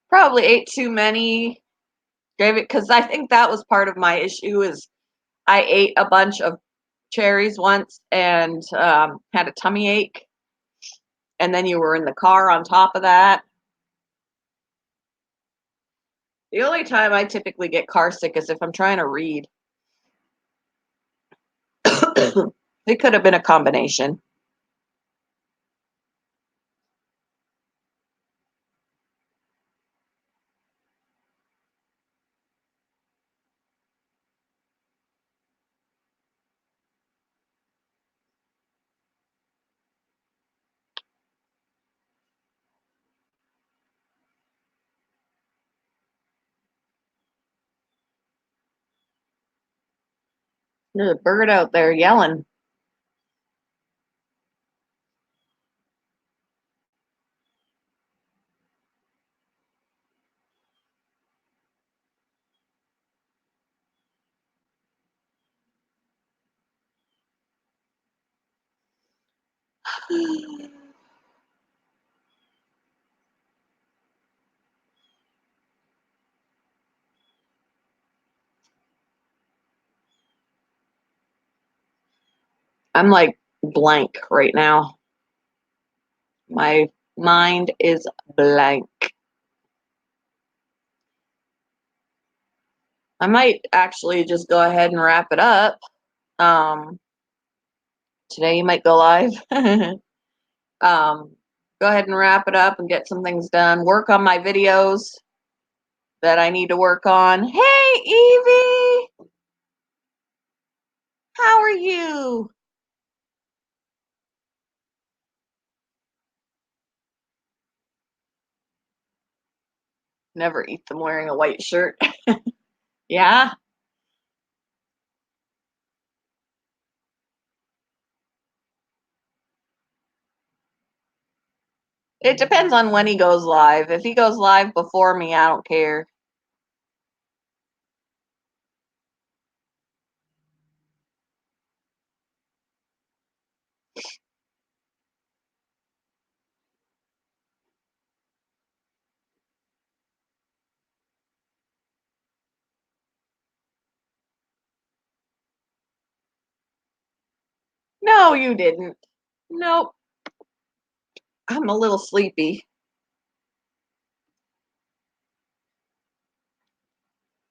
S1: Probably ate too many. Gave it because I think that was part of my issue is I ate a bunch of cherries once and had a tummy ache, and then you were in the car on top of that. The only time I typically get car sick is if I'm trying to read. It could have been a combination. There's a bird out there yelling. I'm like blank right now. My mind is blank. I might actually just go ahead and wrap it up. Um, Today you might go live. Go ahead and wrap it up and get some things done. Work on my videos that I need to work on. Hey, Evie, how are you? Never eat them wearing a white shirt. Yeah, it depends on when he goes live. If he goes live before me, I don't care. No, you didn't. Nope. I'm a little sleepy.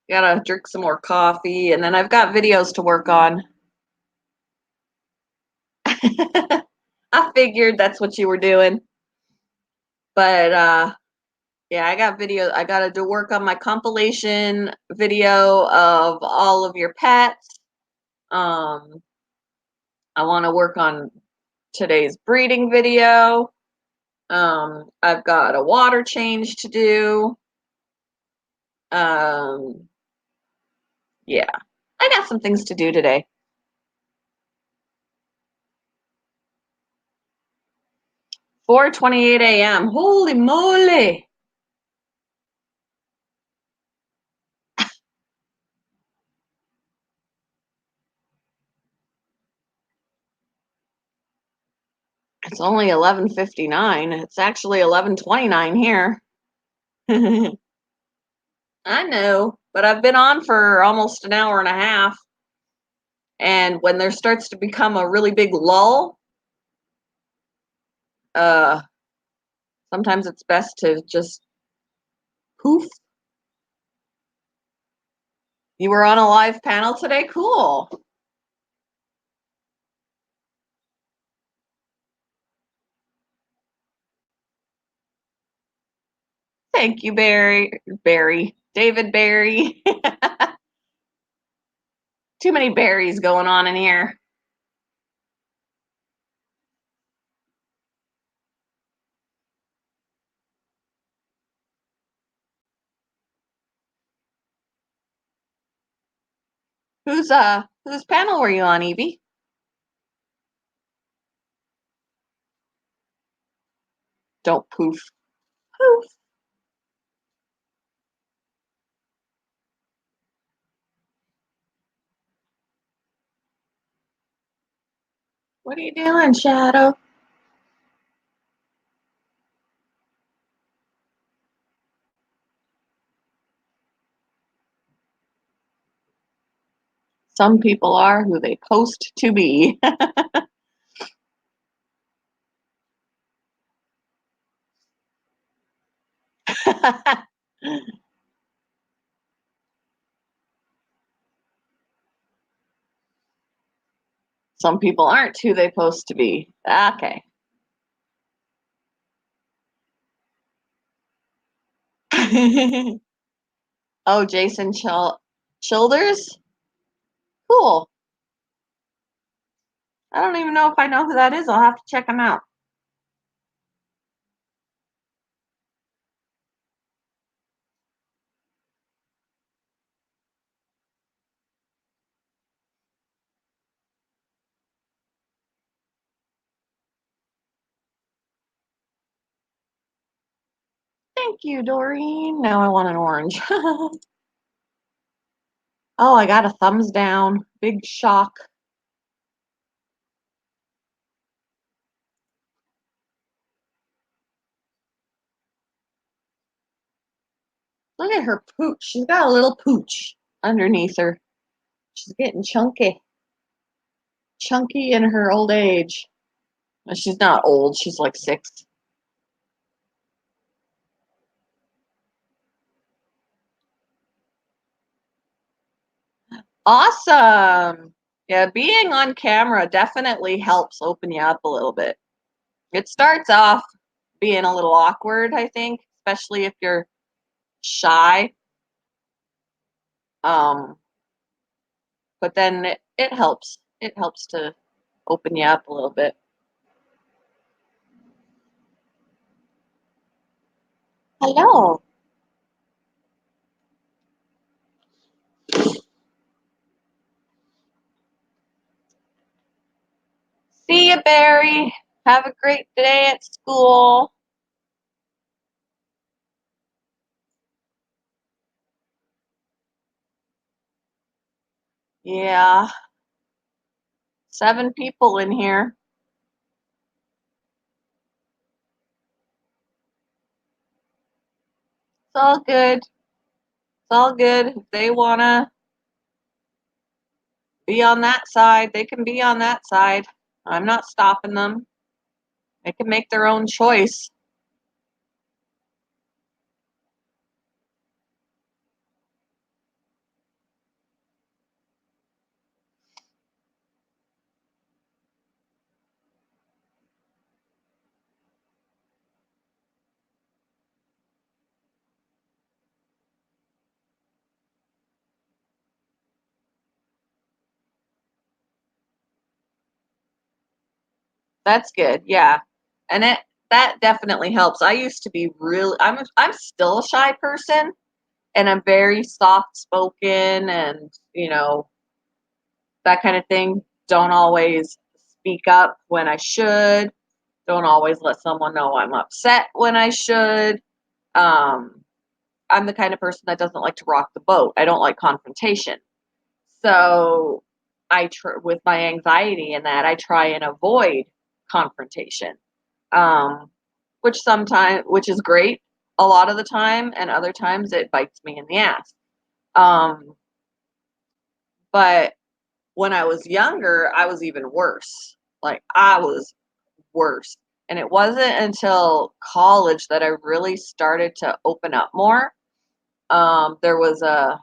S1: Gotta drink some more coffee, and then I've got videos to work on. I figured that's what you were doing. But yeah, I got videos. I gotta do work on my compilation video of all of your pets. Um, I want to work on today's breeding video. I've got a water change to do. Um, yeah, I got some things to do today. 4:28 a.m. Holy moly! It's only 11:59. It's actually 11:29 here. I know, but I've been on for almost an hour and a half. And when there starts to become a really big lull, uh, sometimes it's best to just poof. You were on a live panel today? Cool. Thank you, David Barry. Too many berries going on in here. Whose panel were you on, Evie? Don't poof. Poof. What are you doing, Shadow? Some people are who they post to be. Some people aren't who they post to be. Okay. Oh, Jason Childers? Cool. I don't even know if I know who that is. I'll have to check him out. Thank you, Doreen. Now I want an orange. Oh, I got a thumbs down. Big shock. Look at her pooch. She's got a little pooch underneath her. She's getting chunky. Chunky in her old age. Well, she's not old. She's like 6. Awesome. Yeah, being on camera definitely helps open you up a little bit. It starts off being a little awkward, I think, especially if you're shy. Um, but then it helps. It helps to open you up a little bit. Hello. See you, Barry. Have a great day at school. Yeah, 7 people in here. It's all good. It's all good. If they want to be on that side, they can be on that side. I'm not stopping them. They can make their own choice. That's good. Yeah. And that definitely helps. I used to be really I'm still a shy person and I'm very soft spoken and, that kind of thing. Don't always speak up when I should. Don't always let someone know I'm upset when I should. Um, I'm the kind of person that doesn't like to rock the boat. I don't like confrontation. So with my anxiety and that, I try and avoid confrontation, um, which is great a lot of the time, and other times it bites me in the ass. Um, but when I was younger, I was even worse. Like I was worse. And it wasn't until college that I really started to open up more. There was a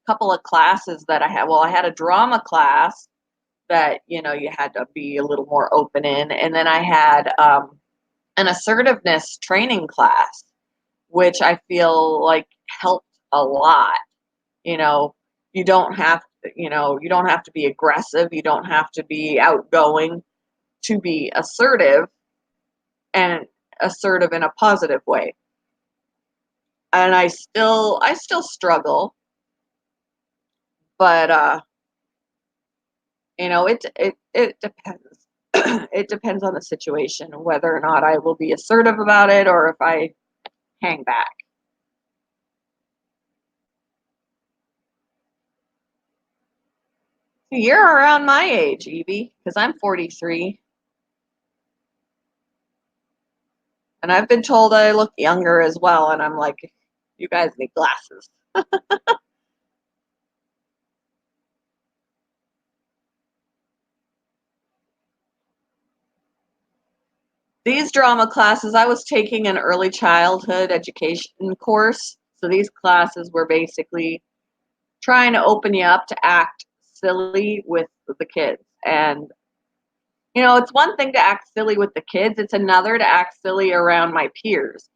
S1: couple of classes that I had. Well, I had a drama class that, you had to be a little more open in. And then I had an assertiveness training class, which I feel like helped a lot. You know, you don't have to be aggressive. You don't have to be outgoing to be assertive and assertive in a positive way. And I still struggle, but it depends. It depends on the situation whether or not I will be assertive about it or if I hang back. You're around my age, Evie, because I'm 43, and I've been told I look younger as well, and I'm like, you guys need glasses. These drama classes, I was taking an early childhood education course. So these classes were basically trying to open you up to act silly with the kids. And, it's one thing to act silly with the kids, it's another to act silly around my peers.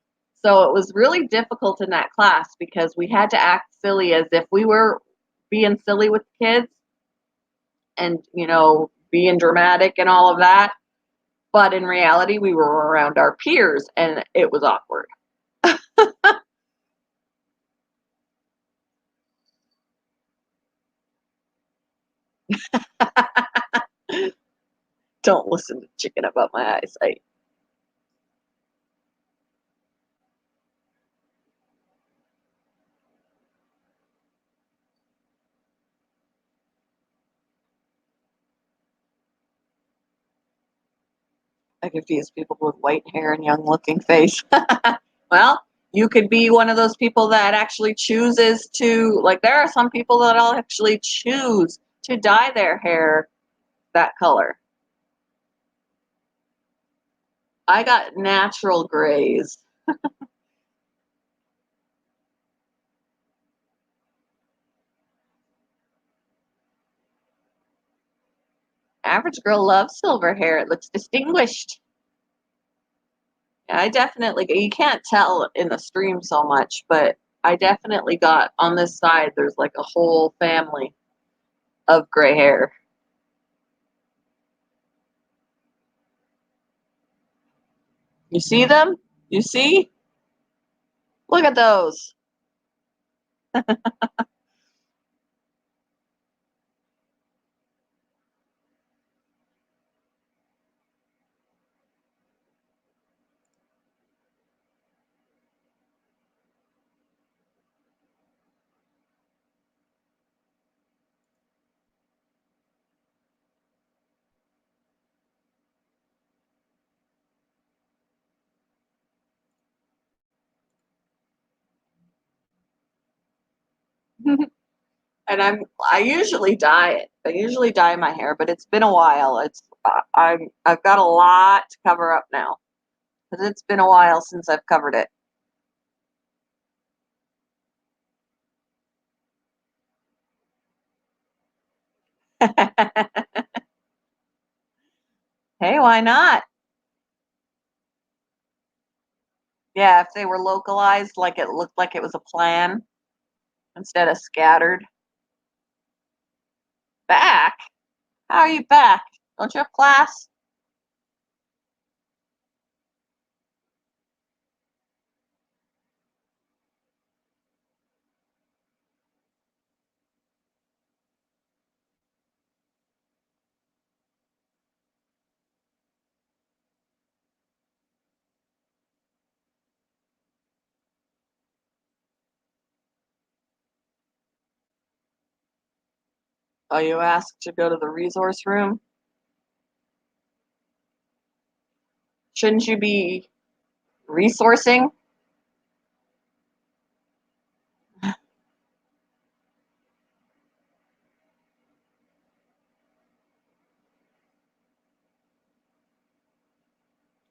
S1: So it was really difficult in that class because we had to act silly as if we were being silly with the kids and, being dramatic and all of that. But in reality, we were around our peers and it was awkward. Don't listen to chicken about my eyesight. I confuse people with white hair and young looking face. Well, you could be one of those people that actually chooses to, like, there are some people that'll actually choose to dye their hair that color. I got natural grays. Average girl loves silver hair. It looks distinguished. I definitely, you can't tell in the stream so much, but I definitely got on this side, there's like a whole family of gray hair. You see them? You see? Look at those. And I usually dye it. I usually dye my hair, but it's been a while. I've got a lot to cover up now because it's been a while since I've covered it. Hey, why not? Yeah, if they were localized, like it looked like it was a plan instead of scattered. Back? How are you back? Don't you have class? Oh, you asked to go to the resource room? Shouldn't you be resourcing?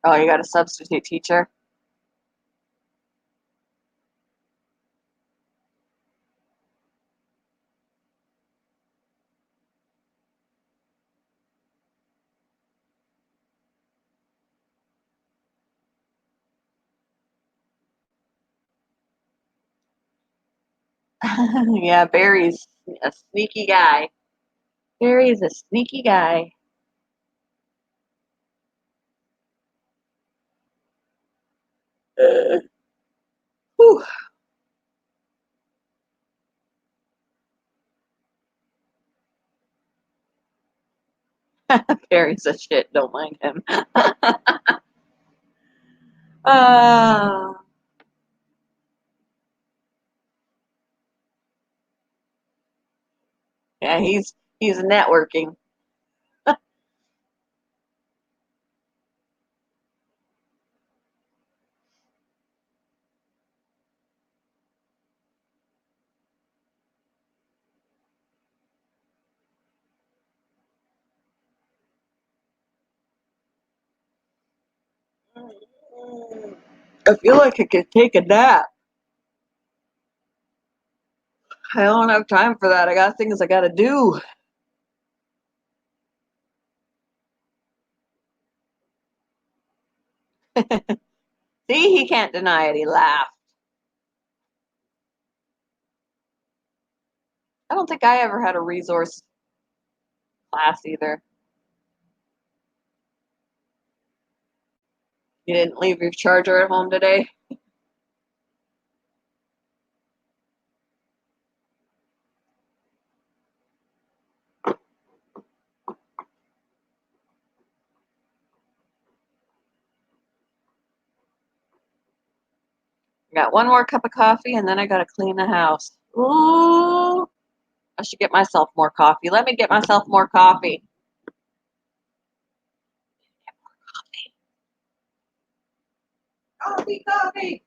S1: Oh, you got a substitute teacher? Yeah, Barry's a sneaky guy. Barry's a sneaky guy. Uh, whew. Barry's a shit. Don't mind him. uh, yeah, he's networking. I feel like I could take a nap. I don't have time for that. I got things I gotta do. See, he can't deny it. He laughed. I don't think I ever had a resource class either. You didn't leave your charger at home today? I got one more cup of coffee and then I gotta clean the house. Ooh, I should get myself more coffee. Let me get myself more coffee. Coffee, coffee.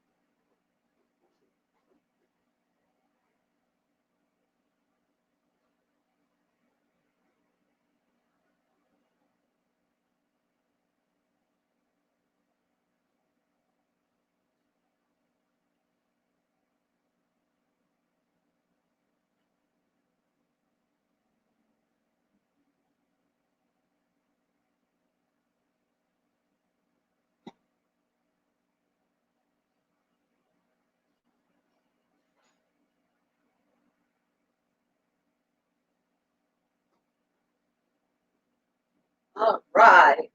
S1: All right,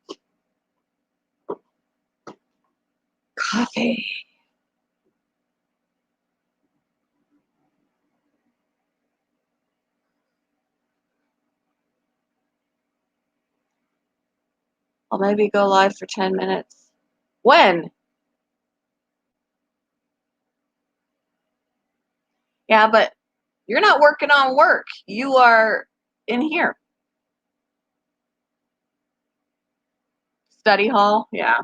S1: coffee. I'll maybe go live for 10 minutes. When? Yeah, but you're not working on work. You are in here. Study hall? Yeah.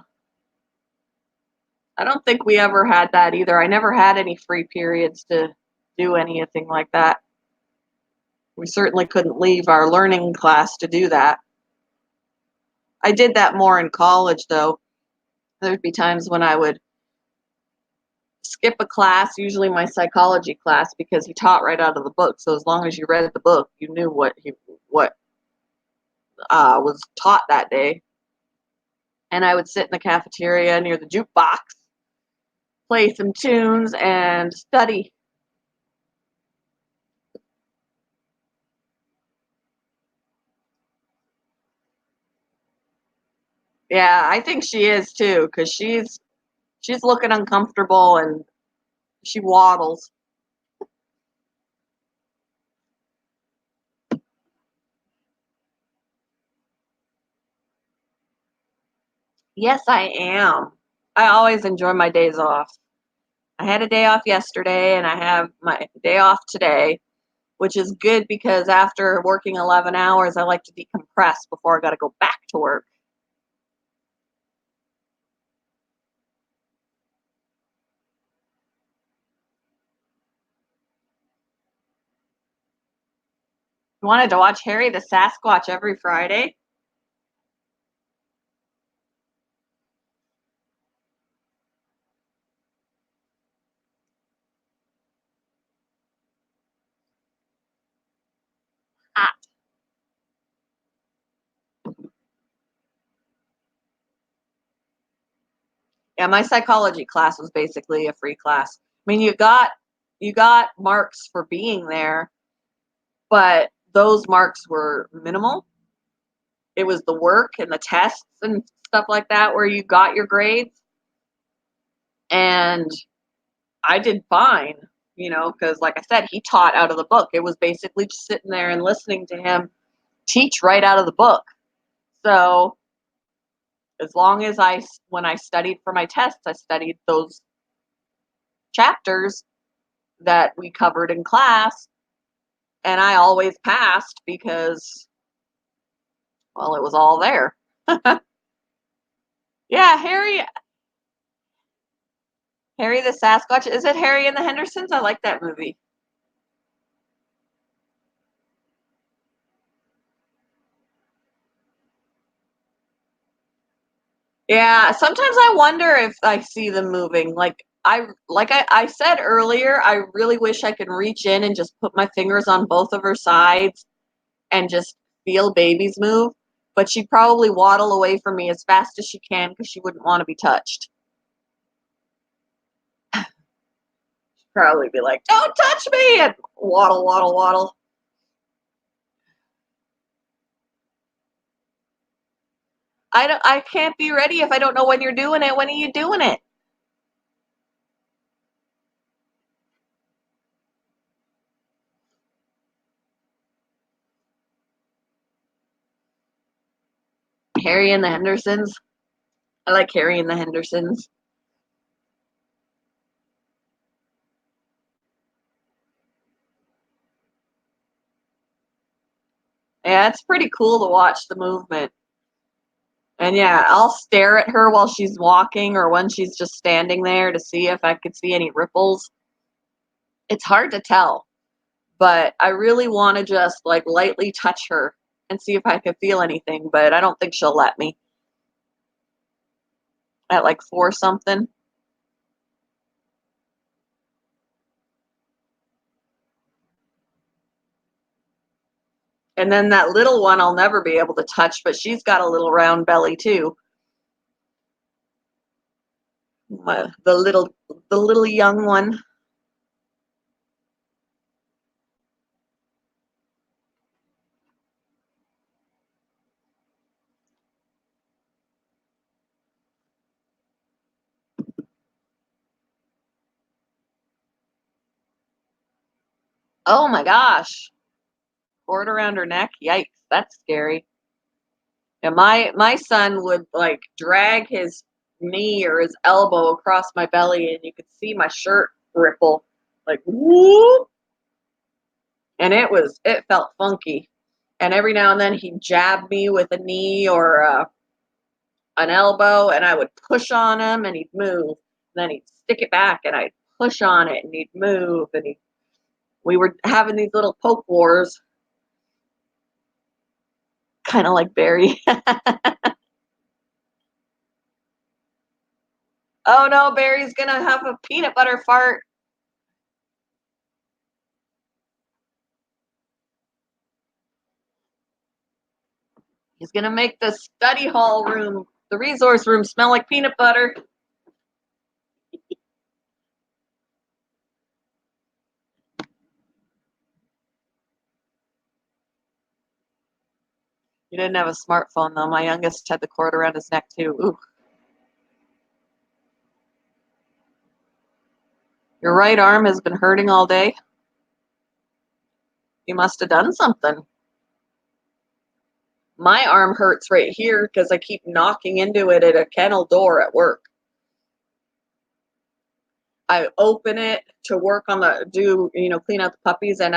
S1: I don't think we ever had that either. I never had any free periods to do anything like that. We certainly couldn't leave our learning class to do that. I did that more in college, though. There'd be times when I would skip a class, usually my psychology class, because he taught right out of the book. So as long as you read the book, you knew what was taught that day. And I would sit in the cafeteria near the jukebox, play some tunes, and study. Yeah, I think she is too, because she's looking uncomfortable and she waddles. Yes, I am. I always enjoy my days off. I had a day off yesterday and I have my day off today, which is good because after working 11 hours, I like to decompress before I got to go back to work. I wanted to watch Harry the Sasquatch every Friday. Ah, yeah, my psychology class was basically a free class. I mean, you got marks for being there, but those marks were minimal. It was the work and the tests and stuff like that where you got your grades, and I did fine, because like I said, he taught out of the book. It was basically just sitting there and listening to him teach right out of the book. So as long as when I studied for my tests, I studied those chapters that we covered in class, and I always passed because, well, it was all there. Yeah, Harry the Sasquatch. Is it Harry and the Hendersons? I like that movie. Yeah, sometimes I wonder if I see them moving. Like I said earlier, I really wish I could reach in and just put my fingers on both of her sides and just feel babies move. But she'd probably waddle away from me as fast as she can because she wouldn't want to be touched. Probably be like, "Don't touch me!" and waddle, waddle, waddle. I can't be ready if I don't know when you're doing it. When are you doing it? Harry and the Hendersons. I like Harry and the Hendersons. Yeah, it's pretty cool to watch the movement. And yeah, I'll stare at her while she's walking or when she's just standing there to see if I could see any ripples. It's hard to tell, but I really want to just like lightly touch her and see if I can feel anything, but I don't think she'll let me at like 4 something. And then that little one I'll never be able to touch, but she's got a little round belly too. The little young one. Oh my gosh. Cord around her neck. Yikes, that's scary. And my son would like drag his knee or his elbow across my belly and you could see my shirt ripple like whoop, and it felt funky. And every now and then he'd jab me with a knee or an elbow and I would push on him and he'd move. And then he'd stick it back and I'd push on it and he'd move and we were having these little poke wars. Kind of like Barry. Oh no, Barry's gonna have a peanut butter fart. He's gonna make the study hall room, the resource room, smell like peanut butter. He didn't have a smartphone though. My youngest had the cord around his neck too. Ooh. Your right arm has been hurting all day. You must have done something. My arm hurts right here because I keep knocking into it at a kennel door at work. I open it to work on clean out the puppies, and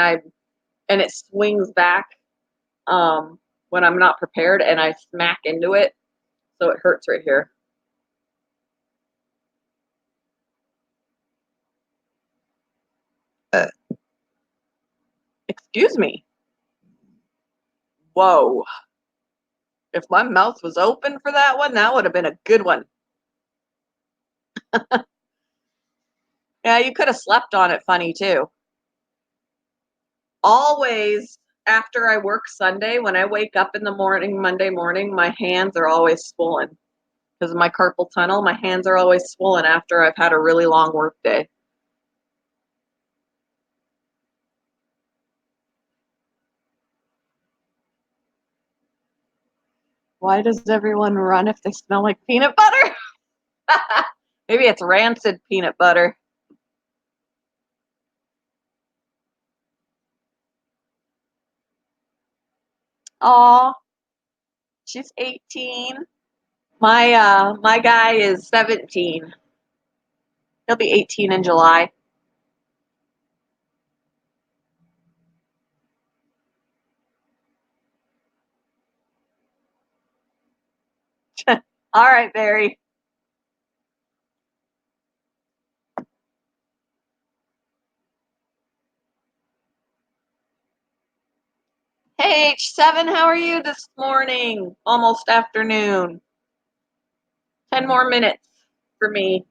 S1: it swings back when I'm not prepared, and I smack into it, so it hurts right here. Excuse me. Whoa. If my mouth was open for that one, that would have been a good one. Yeah, you could have slept on it funny too. Always after I work Sunday, when I wake up in the morning, Monday morning, my hands are always swollen. Because of my carpal tunnel, my hands are always swollen after I've had a really long work day. Why does everyone run if they smell like peanut butter? Maybe it's rancid peanut butter. Aw, she's 18. My guy is 17. He'll be 18 in July. All right, Barry. Hey, H7, how are you this morning? Almost afternoon. 10 more minutes for me.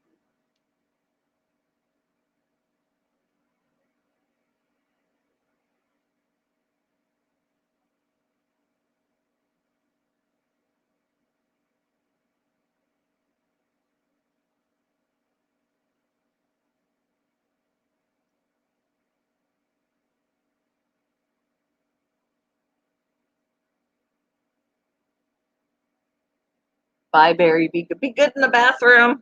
S1: Bye, Barry. Be good in the bathroom.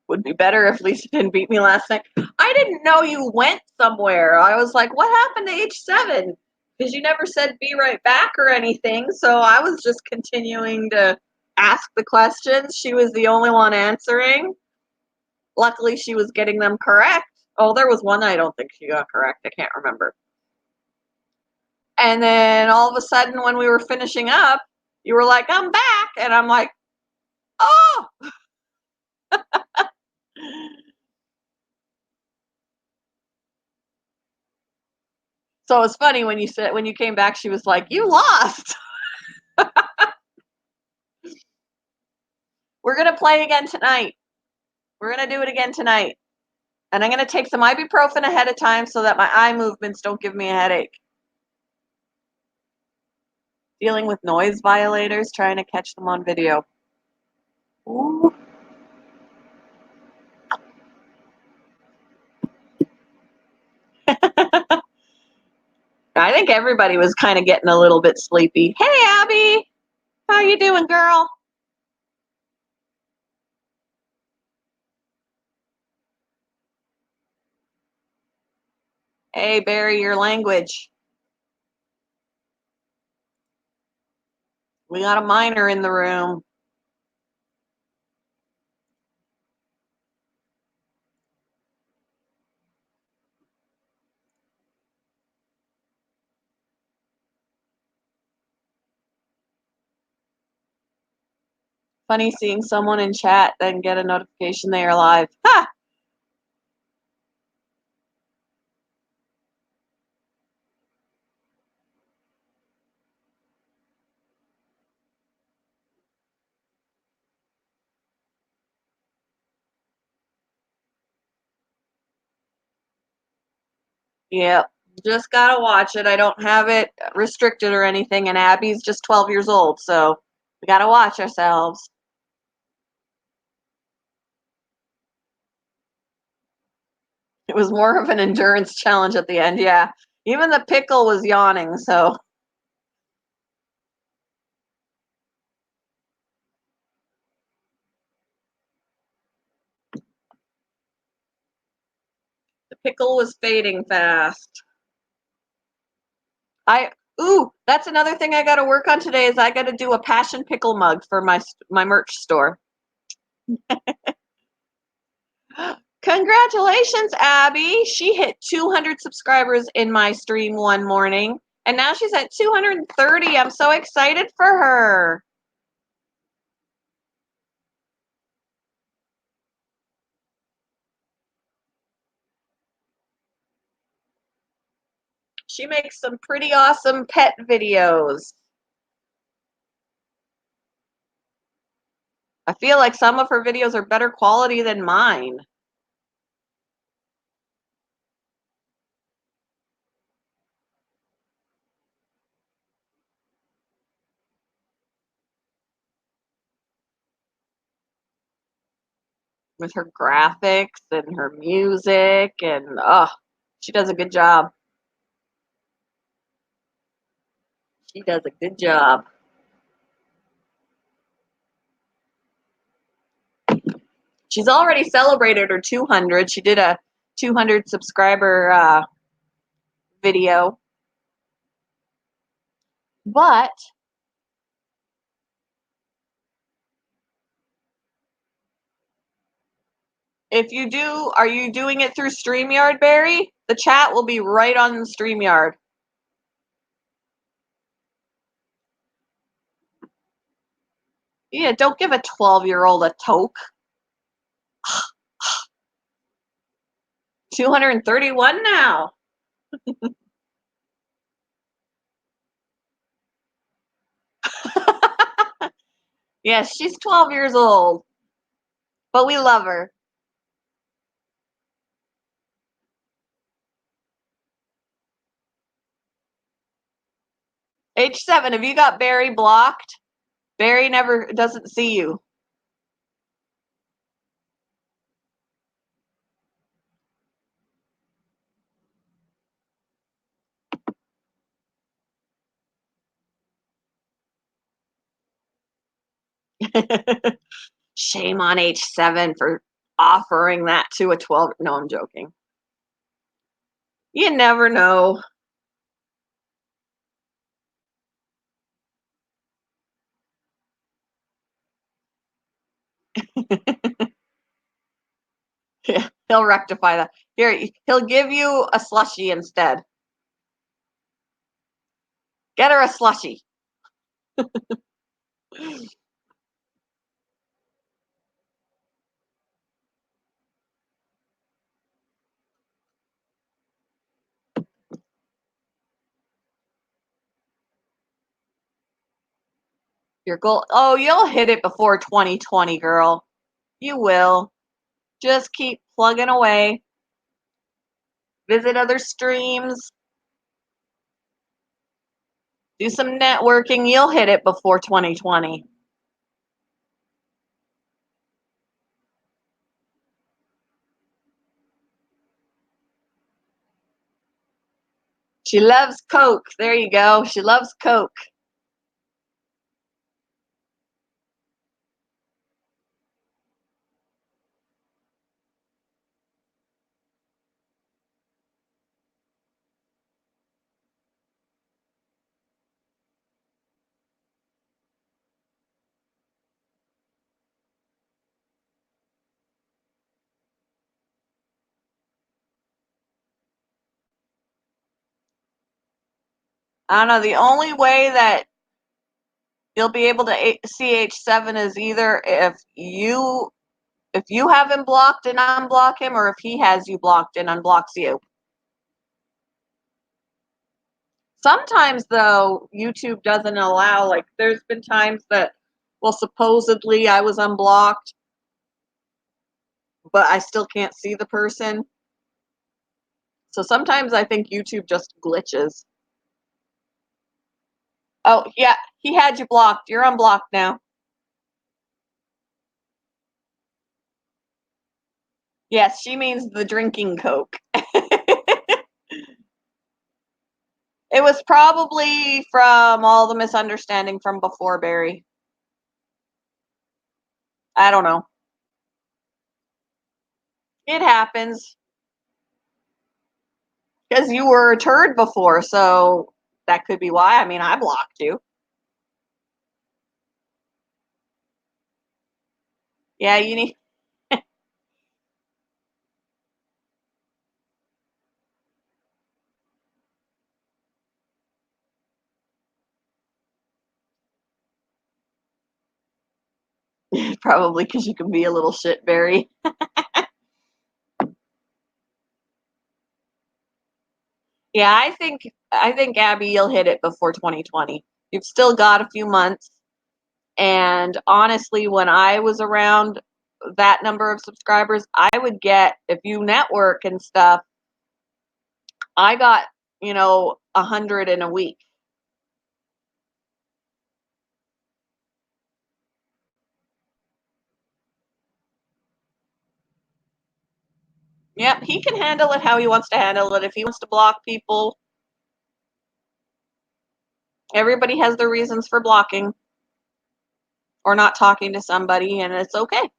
S1: Would be better if Lisa didn't beat me last night. I didn't know you went somewhere. I was like, what happened to H7? Because you never said be right back or anything. So I was just continuing to ask the questions. She was the only one answering. Luckily, she was getting them correct. Oh, there was one I don't think she got correct. I can't remember. And then all of a sudden, when we were finishing up, you were like, I'm back. And I'm like, oh. So it was funny when you came back, she was like, you lost. We're going to play again tonight. We're going to do it again tonight. And I'm going to take some ibuprofen ahead of time so that my eye movements don't give me a headache. Dealing with noise violators, trying to catch them on video. Ooh. I think everybody was kind of getting a little bit sleepy. Hey, Abby. How you doing, girl? Hey, Barry, your language. We got a minor in the room. Funny seeing someone in chat, then get a notification they are live. Ha! Yep. Just gotta watch it. I don't have it restricted or anything, and Abby's just 12 years old, so we gotta watch ourselves. It was more of an endurance challenge at the end, yeah. Even the pickle was yawning, so the pickle was fading fast. That's another thing I got to work on today is I got to do a passion pickle mug for my merch store. Congratulations, Abby. She hit 200 subscribers in my stream one morning, and now she's at 230. I'm so excited for her. She makes some pretty awesome pet videos. I feel like some of her videos are better quality than mine. With her graphics and her music, and she does a good job. She does a good job. She's already celebrated her 200. She did a 200 subscriber video. But if you do, are you doing it through StreamYard, Barry? The chat will be right on the StreamYard. Yeah, don't give a 12-year-old a toke. 231 now. Yes, she's 12 years old, but we love her. H7, have you got Barry blocked? Barry never doesn't see you. Shame on H7 for offering that to a 12. No, I'm joking. You never know. He'll rectify that. Here, he'll give you a slushie instead. Get her a slushie. Your goal. Oh, you'll hit it before 2020, girl. You will. Just keep plugging away. Visit other streams. Do some networking. You'll hit it before 2020. She loves Coke. There you go. She loves Coke. I don't know. The only way that You'll be able to see H7 as either if you have him blocked and unblock him, or if he has you blocked and unblocks you. Sometimes, though, YouTube doesn't allow, like, there's been times that, well, supposedly I was unblocked, but I still can't see the person. So sometimes I think YouTube just glitches. Oh, yeah, he had you blocked. You're unblocked now. Yes, she means the drinking Coke. It was probably from all the misunderstanding from before, Barry. I don't know. It happens. Because you were a turd before, so that could be why. I mean, I blocked you. Yeah, you need. Probably because you can be a little shit, Barry. Yeah, I think Abby, you'll hit it before 2020. You've still got a few months, and honestly, when I was around that number of subscribers, I would get, if you network and stuff, I got 100 in a week. Yep, he can handle it how he wants to handle it. If he wants to block people, everybody has their reasons for blocking or not talking to somebody, and it's okay.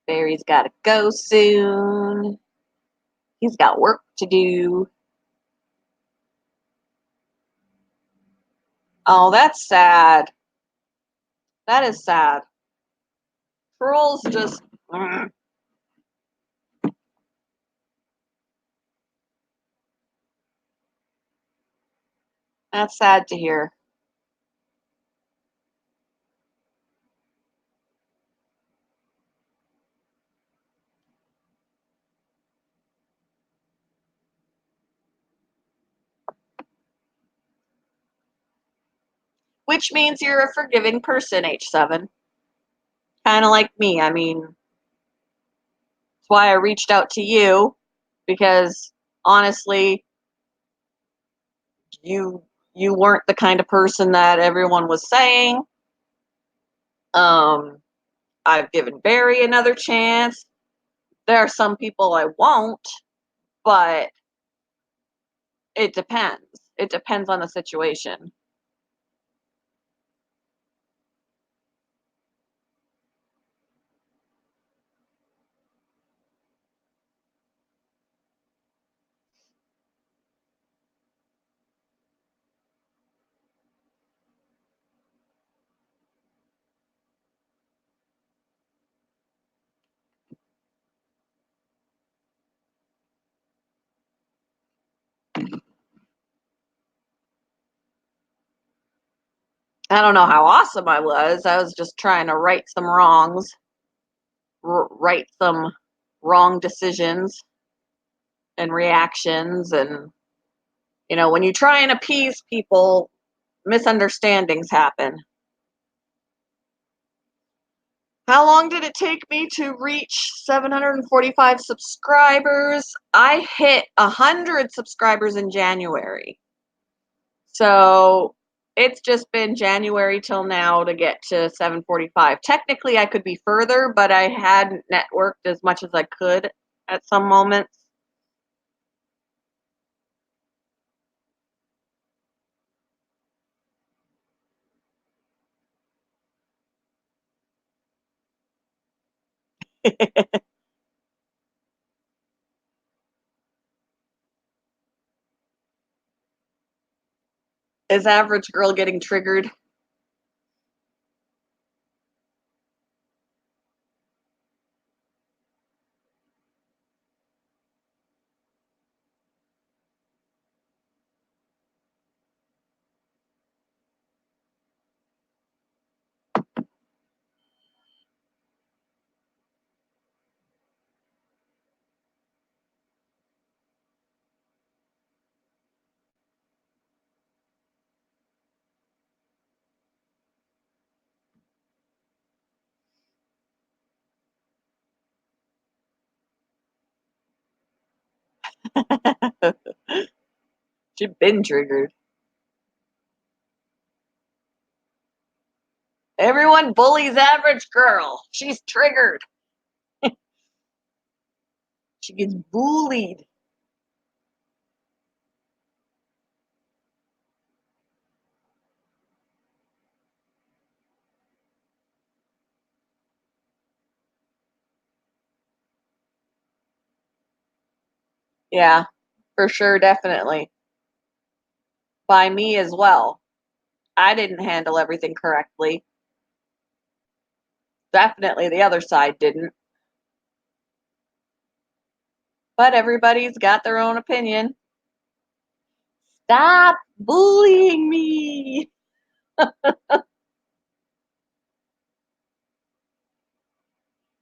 S1: Barry's got to go soon. He's got work to do. Oh, that's sad. That is sad. Trolls just. That's sad to hear. Which means you're a forgiving person, H7. Kind of like me. I mean, that's why I reached out to you, because honestly, you weren't the kind of person that everyone was saying. Um, I've given Barry another chance. There are some people I won't, but it depends. It depends on the situation. I don't know how awesome I was. I was just trying to right some wrongs, right some wrong decisions and reactions. And, when you try and appease people, misunderstandings happen. How long did it take me to reach 745 subscribers? I hit 100 subscribers in January. So it's just been January till now to get to 745. Technically, I could be further, but I hadn't networked as much as I could at some moments. Is average girl getting triggered? She's been triggered. Everyone bullies average girl. She's triggered. She gets bullied. Yeah, for sure, definitely. By me as well. I didn't handle everything correctly. Definitely the other side didn't. But everybody's got their own opinion. Stop bullying me.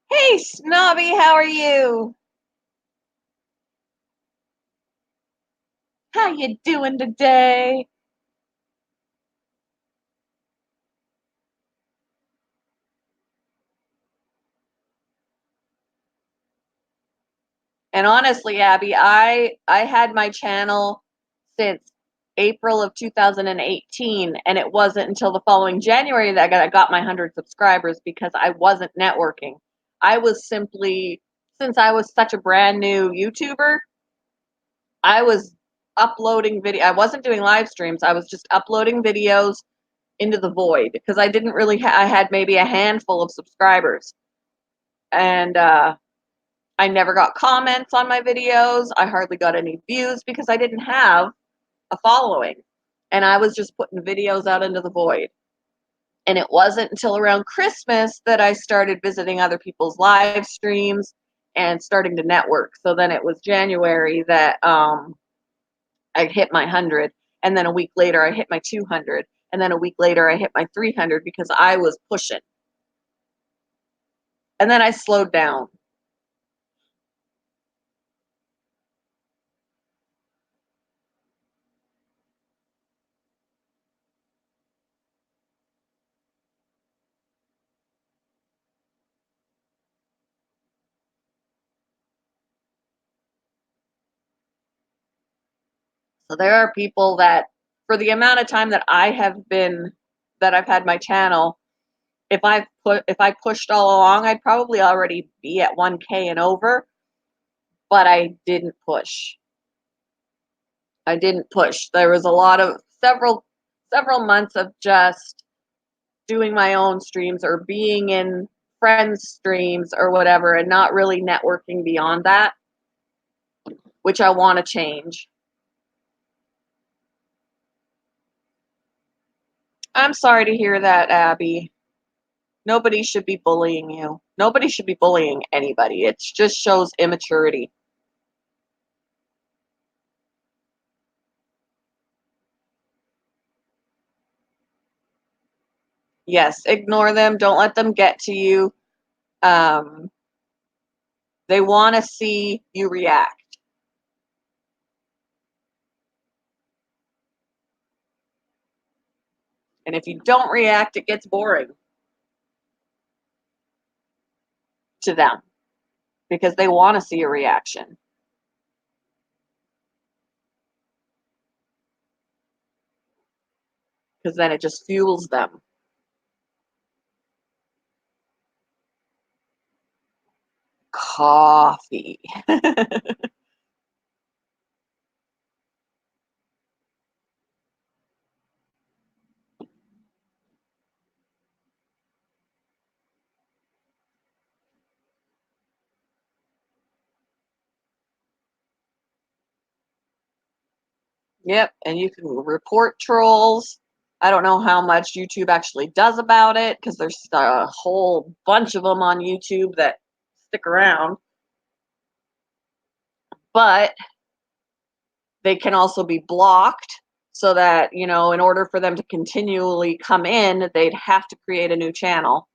S1: Hey, Snobby, how are you? How you doing today? And honestly, Abby, I had my channel since April of 2018, and it wasn't until the following January that I got my 100 subscribers because I wasn't networking. I was simply, since I was such a brand new YouTuber, I was uploading video. I wasn't doing live streams. I was just uploading videos into the void because I didn't really. I had maybe a handful of subscribers, and I never got comments on my videos. I hardly got any views because I didn't have a following, and I was just putting videos out into the void. And it wasn't until around Christmas that I started visiting other people's live streams and starting to network. So then it was January that I hit my 100, and then a week later I hit my 200, and then a week later I hit my 300 because I was pushing. And then I slowed down. So there are people that, for the amount of time that I've had my channel, if I pushed all along, I'd probably already be at 1K and over, but I didn't push. I didn't push. There was a lot of several months of just doing my own streams or being in friends' streams or whatever and not really networking beyond that, which I want to change. I'm sorry to hear that, Abby. Nobody should be bullying you. Nobody should be bullying anybody. It just shows immaturity. Yes, ignore them. Don't let them get to you. Um, they want to see you react. And if you don't react, it gets boring to them because they want to see a reaction because then it just fuels them. Coffee. Yep, and you can report trolls. I don't know how much YouTube actually does about it because there's a whole bunch of them on YouTube that stick around. But they can also be blocked so that, you know, in order for them to continually come in, they'd have to create a new channel.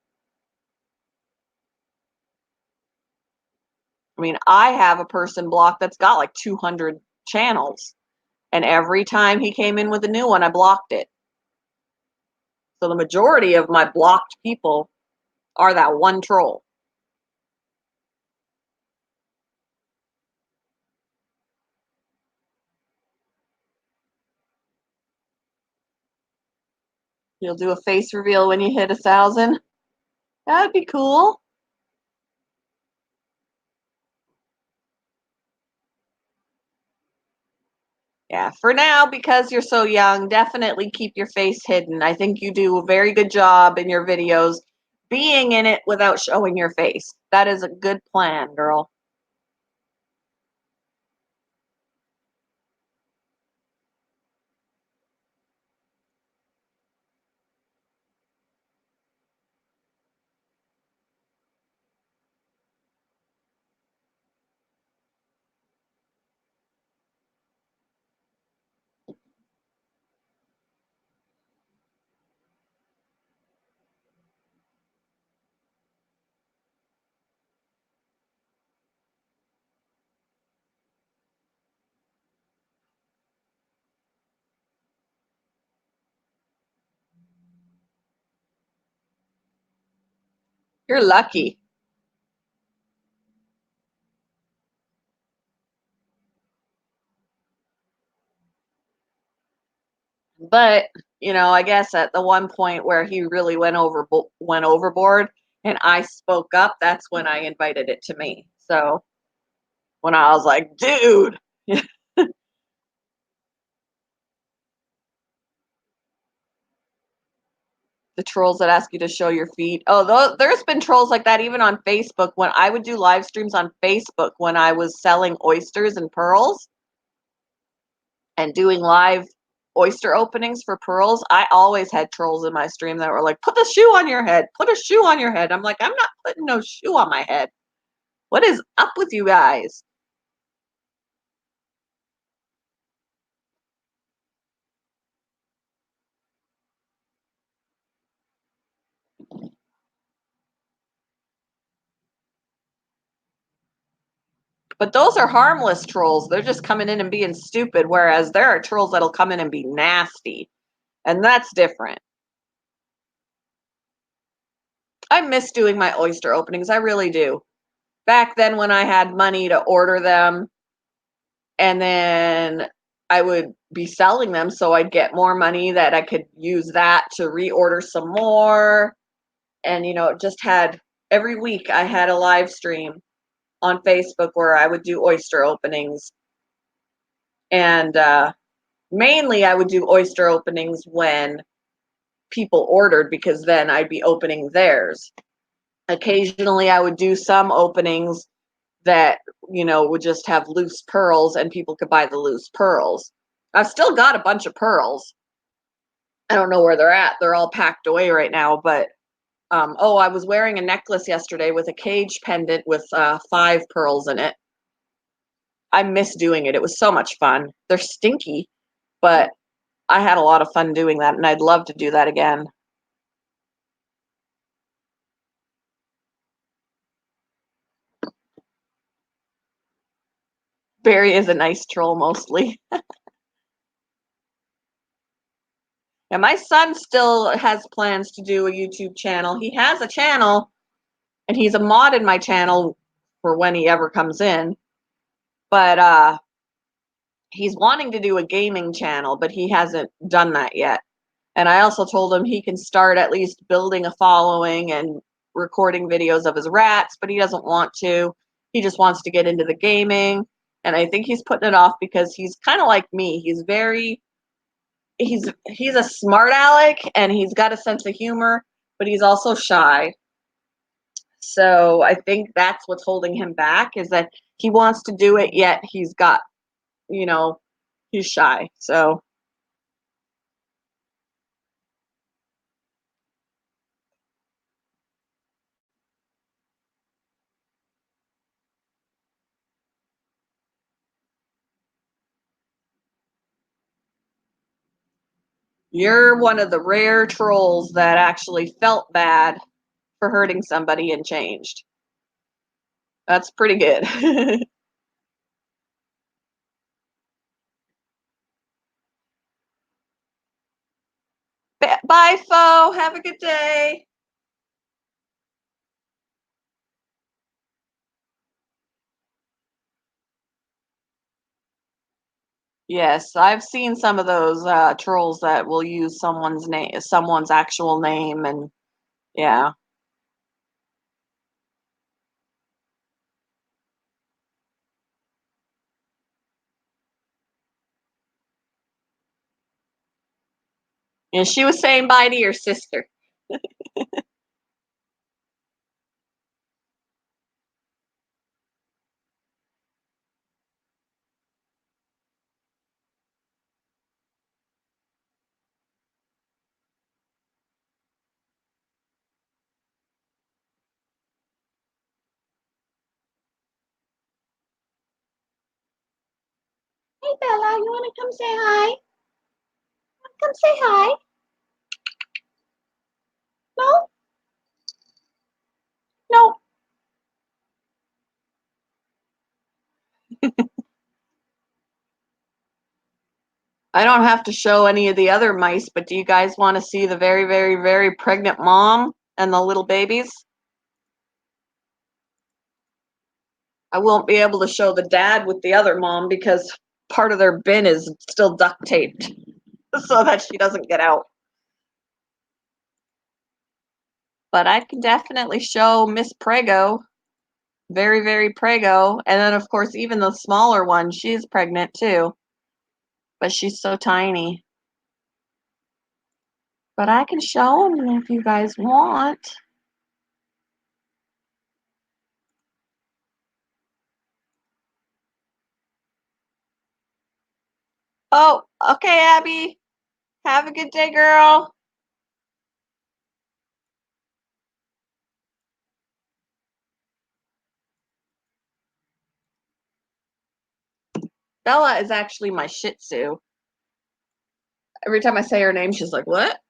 S1: I mean, I have a person blocked that's got like 200 channels, and every time he came in with a new one, I blocked it. So the majority of my blocked people are that one troll. You'll do a face reveal when you hit 1,000. That'd be cool. Yeah, for now, because you're so young, definitely keep your face hidden. I think you do a very good job in your videos being in it without showing your face. That is a good plan, girl. You're lucky. But, I guess at the one point where he really went overboard and I spoke up, that's when I invited it to me. So, when I was like, "Dude." The trolls that ask you to show your feet. Oh, there's been trolls like that even on Facebook. When I would do live streams on Facebook when I was selling oysters and pearls and doing live oyster openings for pearls, I always had trolls in my stream that were like, "Put the shoe on your head. Put a shoe on your head." I'm like, "I'm not putting no shoe on my head. What is up with you guys?" But those are harmless trolls. They're just coming in and being stupid, whereas there are trolls that'll come in and be nasty, and that's different. I miss doing my oyster openings. I really do. Back then when I had money to order them and then I would be selling them so I'd get more money that I could use that to reorder some more. And just had every week I had a live stream on Facebook where I would do oyster openings. And mainly I would do oyster openings when people ordered because then I'd be opening theirs. Occasionally I would do some openings that would just have loose pearls and people could buy the loose pearls. I've still got a bunch of pearls. I don't know where they're at. They're all packed away right now, but oh, I was wearing a necklace yesterday with a cage pendant with 5 pearls in it. I miss doing it. It was so much fun. They're stinky, but I had a lot of fun doing that and I'd love to do that again. Barry is a nice troll mostly. And my son still has plans to do a YouTube channel. He has a channel and he's a mod in my channel for when he ever comes in. But he's wanting to do a gaming channel, but he hasn't done that yet. And I also told him he can start at least building a following and recording videos of his rats, but he doesn't want to. He just wants to get into the gaming. And I think he's putting it off because he's kind of like me. He's a smart aleck and he's got a sense of humor, but he's also shy. So I think that's what's holding him back is that he wants to do it, yet you know, he's shy. So you're one of the rare trolls that actually felt bad for hurting somebody and changed. That's pretty good. Bye, Fo. Have a good day. Yes, I've seen some of those trolls that will use someone's actual name, and yeah. And she was saying bye to your sister. Hey Bella, you want to come say hi? Come say hi. No, no. I don't have to show any of the other mice, but do you guys want to see the very, very, very pregnant mom and the little babies? I won't be able to show the dad with the other mom because part of their bin is still duct taped so that she doesn't get out. But I can definitely show Miss Prego, very, very Prego. And then, of course, even the smaller one, she's pregnant too, but she's so tiny. But I can show them if you guys want. Oh, okay, Abby. Have a good day, girl. Bella is actually my Shih Tzu. Every time I say her name, she's like, "What?"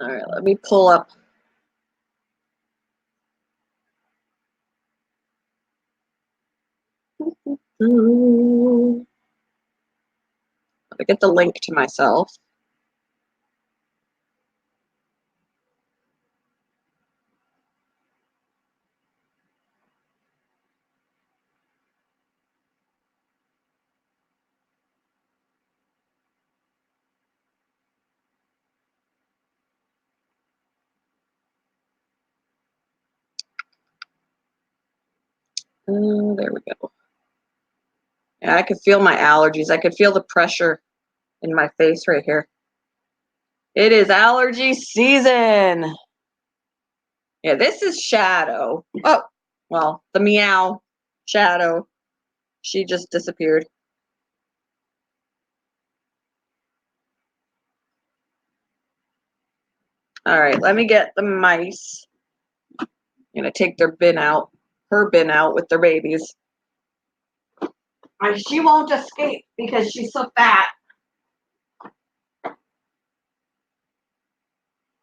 S1: All right, let me pull up. Let me get the link to myself. There we go. Yeah, I could feel my allergies. I could feel the pressure in my face right here. It is allergy season. Yeah, this is Shadow. Oh, well, the meow Shadow. She just disappeared. All right, let me get the mice. I'm gonna take their bin out, her bin out with their babies. She won't escape because she's so fat.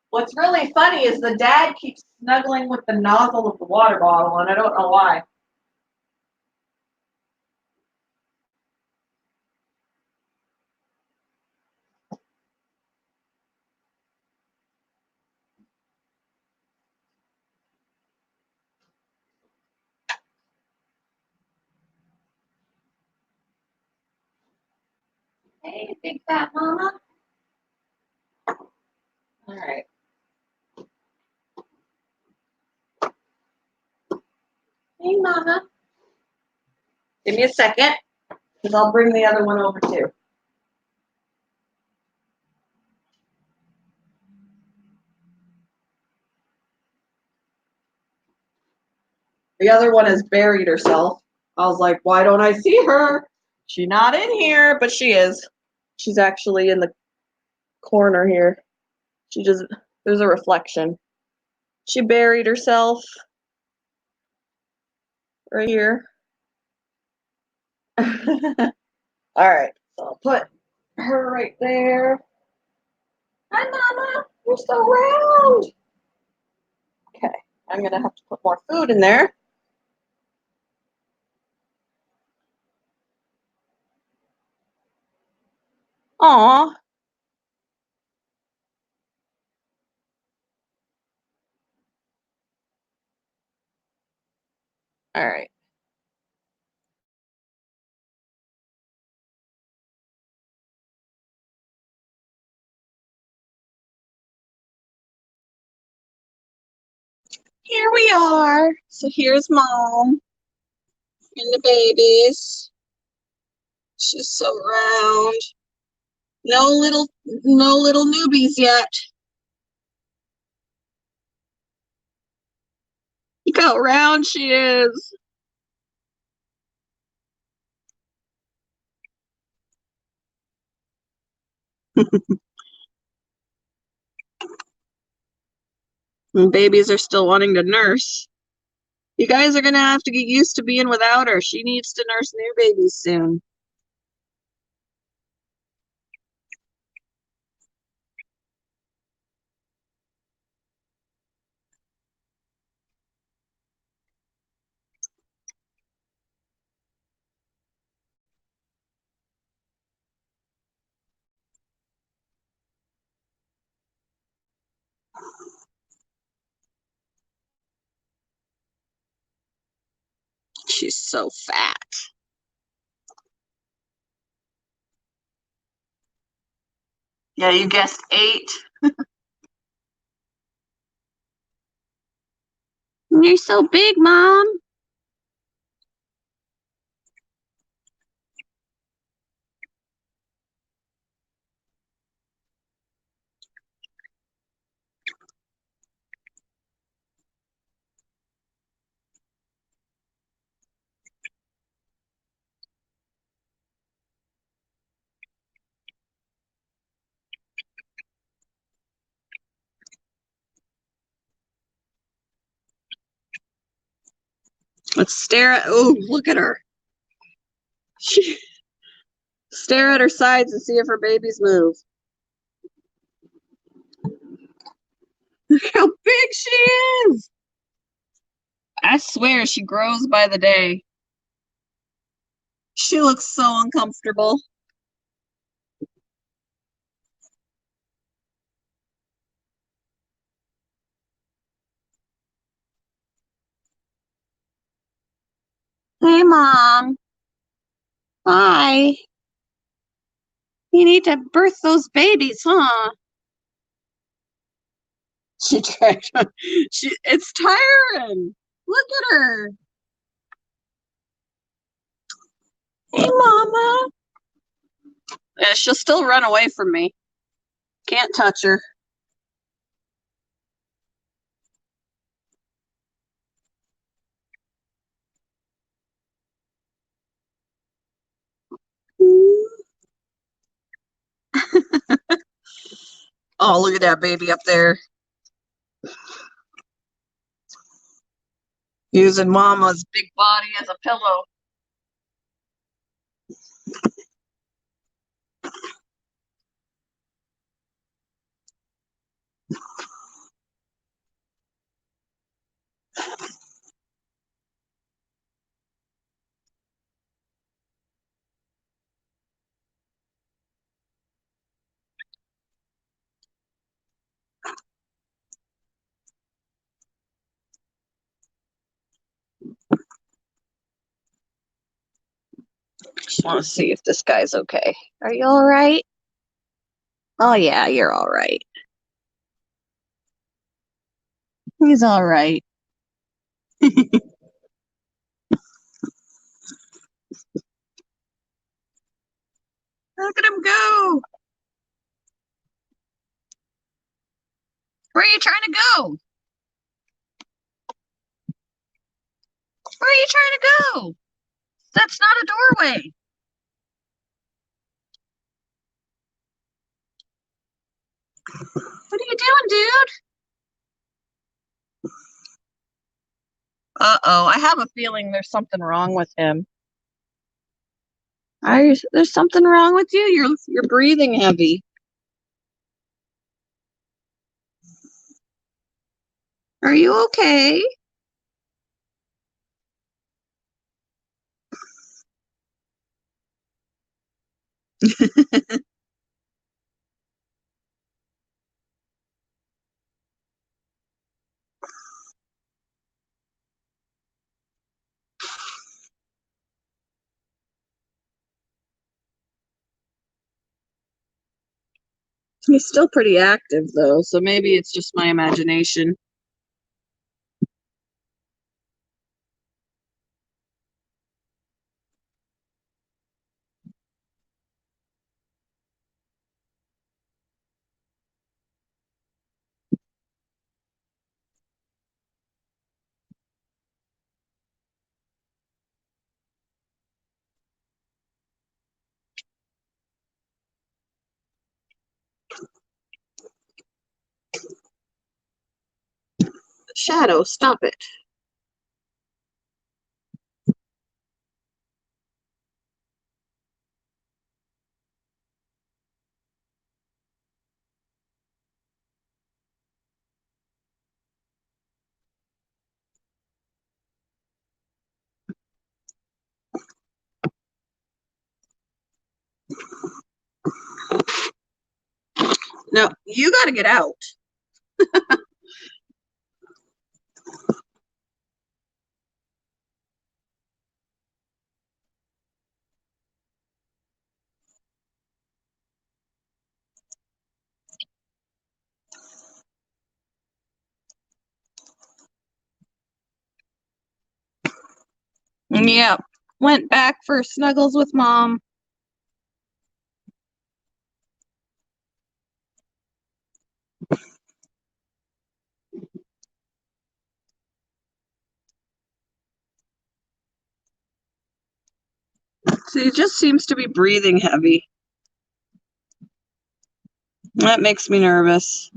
S1: What's really funny is the dad keeps snuggling with the nozzle of the water bottle, and I don't know why. Hey, big fat mama. All right. Hey, mama. Give me a second, because I'll bring the other one over too. The other one has buried herself. I was like, why don't I see her? She's not in here, but she is. She's actually in the corner here. She just, there's a reflection. She buried herself right here. All right, so I'll put her right there. Hi, Mama. You're so round. Okay, I'm gonna have to put more food in there. Aw, All right. Here we are. So here's mom and the babies. She's so round. No little newbies yet. Look how round she is. And babies are still wanting to nurse. You guys are gonna have to get used to being without her. She needs to nurse new babies soon. She's so fat. Yeah, you guessed 8. You're so big, Mom. Let's stare at. Oh, look at her. She, stare at her sides and see if her babies move. Look how big she is. I swear she grows by the day. She looks so uncomfortable. Hey, Mom. Hi. You need to birth those babies, huh? She tried. It's tiring. Look at her. Hey, Mama. Yeah, she'll still run away from me. Can't touch her. Oh, look at that baby up there. Using Mama's big body as a pillow. Just want to see if this guy's okay. Are you all right? Oh, yeah, you're all right. He's all right. Look at him go. Where are you trying to go? Where are you trying to go? That's not a doorway. What are you doing, dude? Uh-oh, I have a feeling there's something wrong with him. There's something wrong with you? You're breathing heavy. Are you okay? He's still pretty active, though, so maybe it's just my imagination. Shadow, stop it. No, you got to get out. Yep. Went back for snuggles with mom. So he just seems to be breathing heavy. That makes me nervous.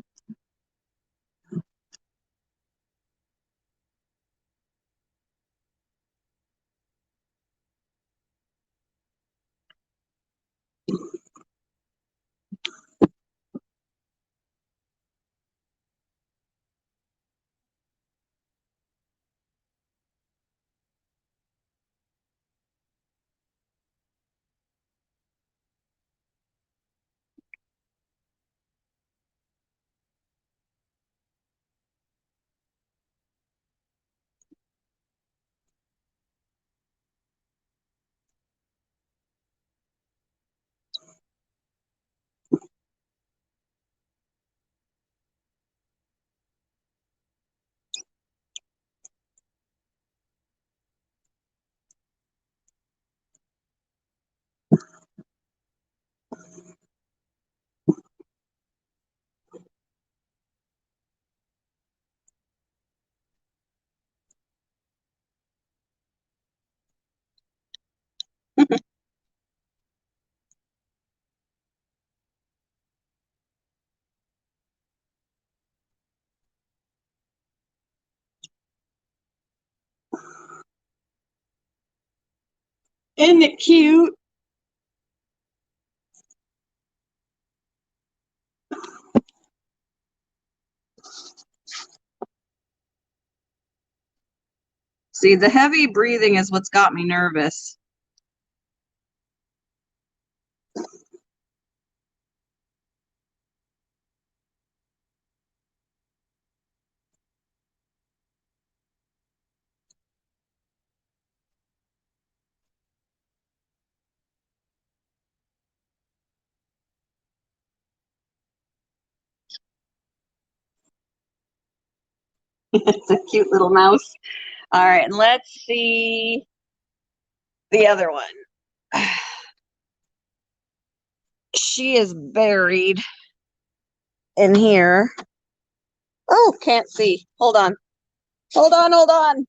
S1: Isn't it cute? See, the heavy breathing is what's got me nervous. It's a cute little mouse. All right, and let's see the other one. She is buried in here. Oh, can't see. Hold on. Hold on, hold on.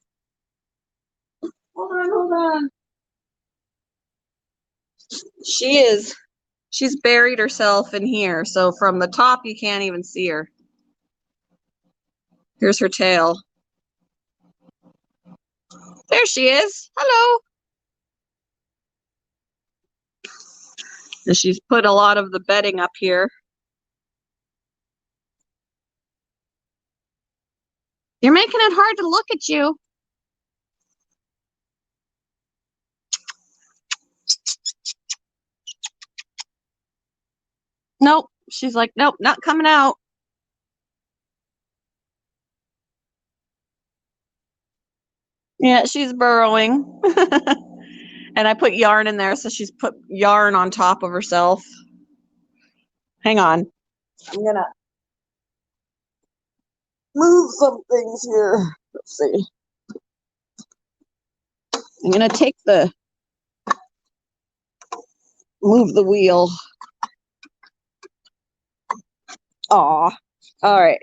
S1: Hold on, hold on. She's buried herself in here. So from the top, you can't even see her. Here's her tail. There she is. Hello. And she's put a lot of the bedding up here. You're making it hard to look at you. Nope. She's like, nope, not coming out. Yeah, she's burrowing. And I put yarn in there, so she's put yarn on top of herself. Hang on. I'm gonna move some things here. Let's see. I'm gonna move the wheel. Aw. All right.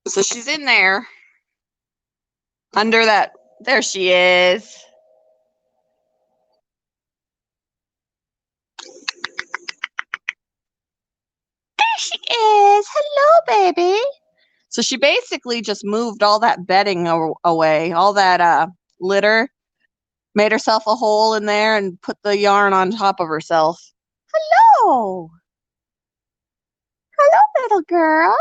S1: So she's in there under that. There she is. There she is. Hello, baby. So she basically just moved all that bedding away, all that litter, made herself a hole in there and put the yarn on top of herself. Hello. Hello, little girl.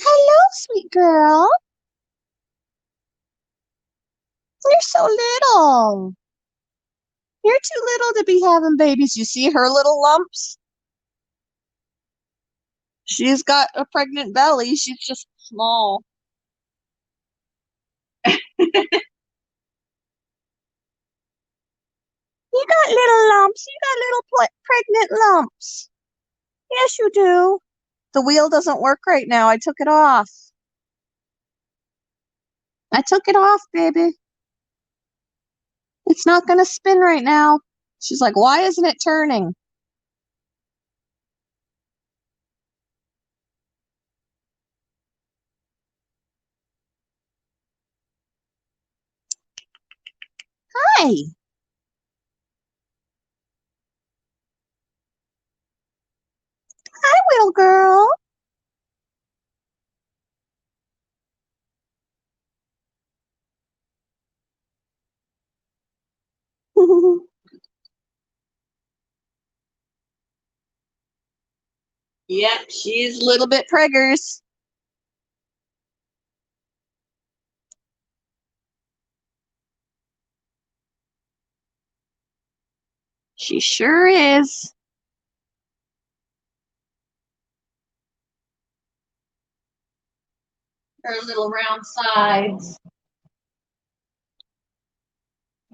S1: Hello, sweet girl. You're so little. You're too little to be having babies. You see her little lumps? She's got a pregnant belly. She's just small. You got little lumps. You got little pregnant lumps. Yes, you do. The wheel doesn't work right now. I took it off. I took it off, baby. It's not going to spin right now. She's like, why isn't it turning? Hi. Hi, little girl. Yep, she's a little bit preggers. She sure is. Her little round sides.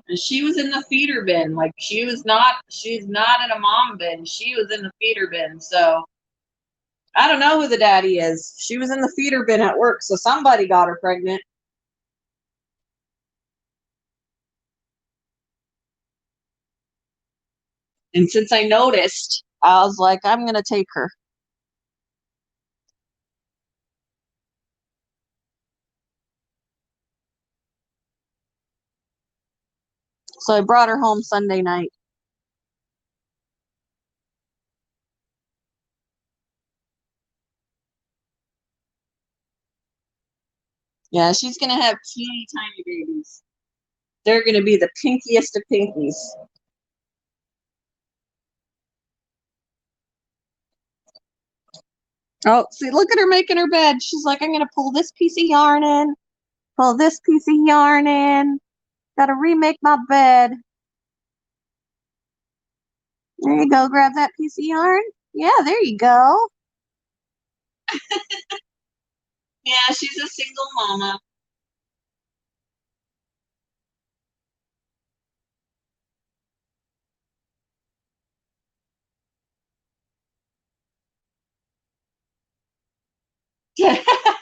S1: And she was in the feeder bin. Like she's not in a mom bin. She was in the feeder bin. So I don't know who the daddy is. She was in the feeder bin at work. So somebody got her pregnant. And since I noticed, I was like, I'm going to take her. So I brought her home Sunday night. Yeah, she's going to have teeny tiny babies. They're going to be the pinkiest of pinkies. Oh, see, look at her making her bed. She's like, I'm going to pull this piece of yarn in, pull this piece of yarn in. Got to remake my bed. There you go. Grab that piece of yarn. Yeah, there you go. Yeah, she's a single mama.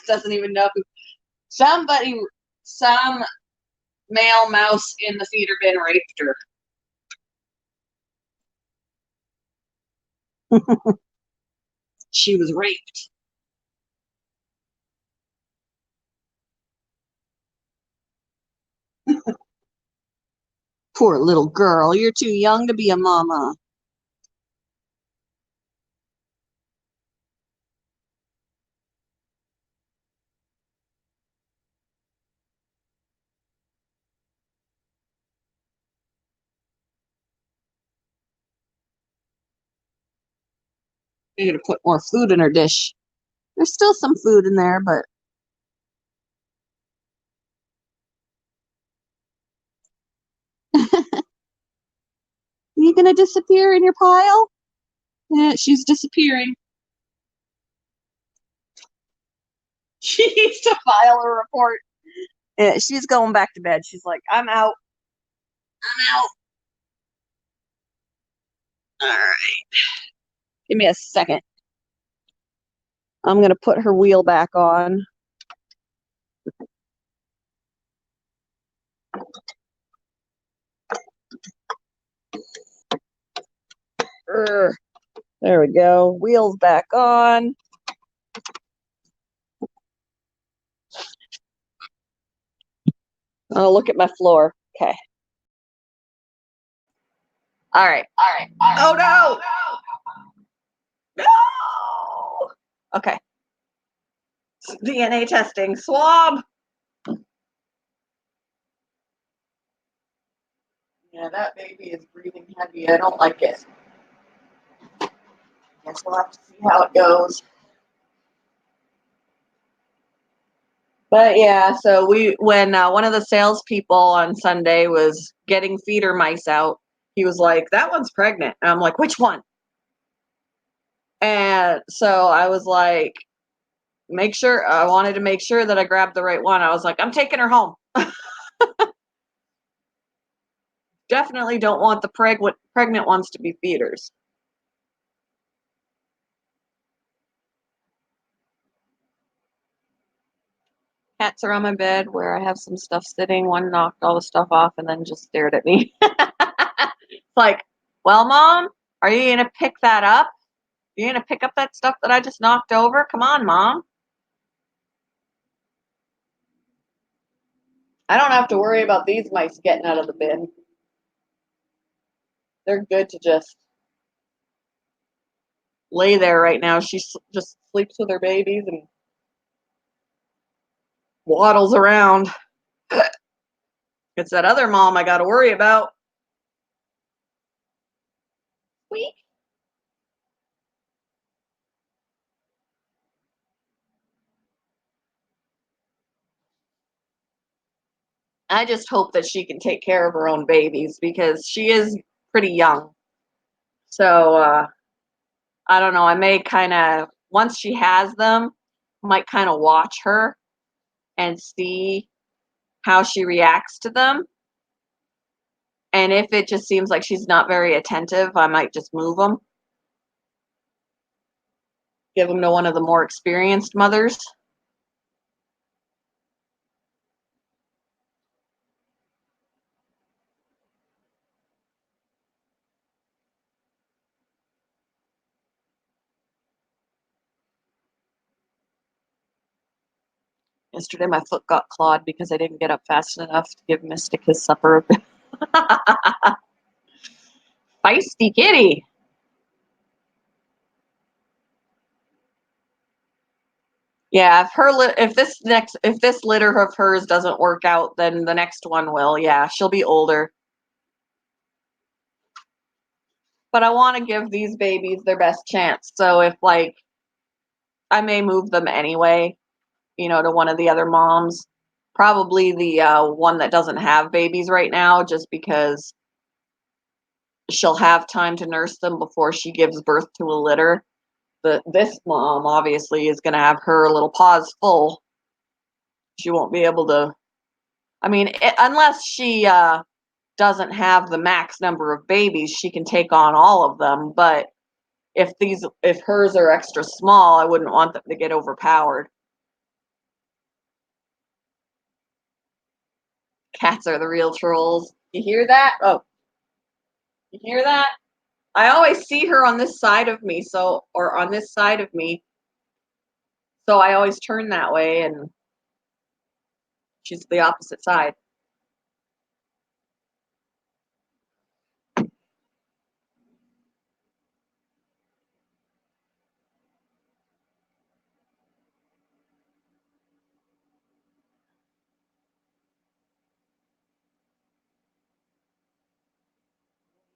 S1: Doesn't even know who. Somebody, some male mouse in the feeder bin raped her. She was raped. Poor little girl. You're too young to be a mama. You're going to put more food in her dish. There's still some food in there, but you going to disappear in your pile? Yeah, she's disappearing. She needs to file a report. Yeah, she's going back to bed. She's like, I'm out. I'm out. All right. Give me a second. I'm going to put her wheel back on. There we go. Wheels back on. Oh, look at my floor. Okay. All right. All right. Oh, no. No. Okay. DNA testing. Swab. Yeah, that baby is breathing heavy. I don't like it. Guess we'll have to see how it goes. But yeah, so when one of the salespeople on Sunday was getting feeder mice out, he was like, "That one's pregnant," and I'm like, "Which one?" And so I was like, "Make sure." I wanted to make sure that I grabbed the right one. I was like, "I'm taking her home." Definitely don't want the pregnant ones to be feeders. Cats are on my bed where I have some stuff sitting. One knocked all the stuff off and then just stared at me. It's like, well, Mom, are you going to pick that up? You going to pick up that stuff that I just knocked over? Come on, Mom. I don't have to worry about these mice getting out of the bin. They're good to just lay there right now. She just sleeps with her babies and waddles around. It's that other mom I got to worry about. Squeak. I just hope that she can take care of her own babies because she is pretty young. So I don't know. I may kind of, once she has them, might kind of watch her and see how she reacts to them. And if it just seems like she's not very attentive, I might just move them, give them to one of the more experienced mothers. Yesterday, my foot got clawed because I didn't get up fast enough to give Mystic his supper. Feisty kitty. Yeah, if this litter of hers doesn't work out, then the next one will. Yeah, she'll be older. But I want to give these babies their best chance. So if like I may move them anyway, to one of the other moms. Probably the one that doesn't have babies right now, just because she'll have time to nurse them before she gives birth to a litter. This mom obviously is going to have her little paws full. She won't be able to. I mean, unless she doesn't have the max number of babies, she can take on all of them. But if hers are extra small, I wouldn't want them to get overpowered. Cats are the real trolls. You hear that? Oh, you hear that? I always see her on this side of me, or on this side of me, so I always turn that way, and she's the opposite side.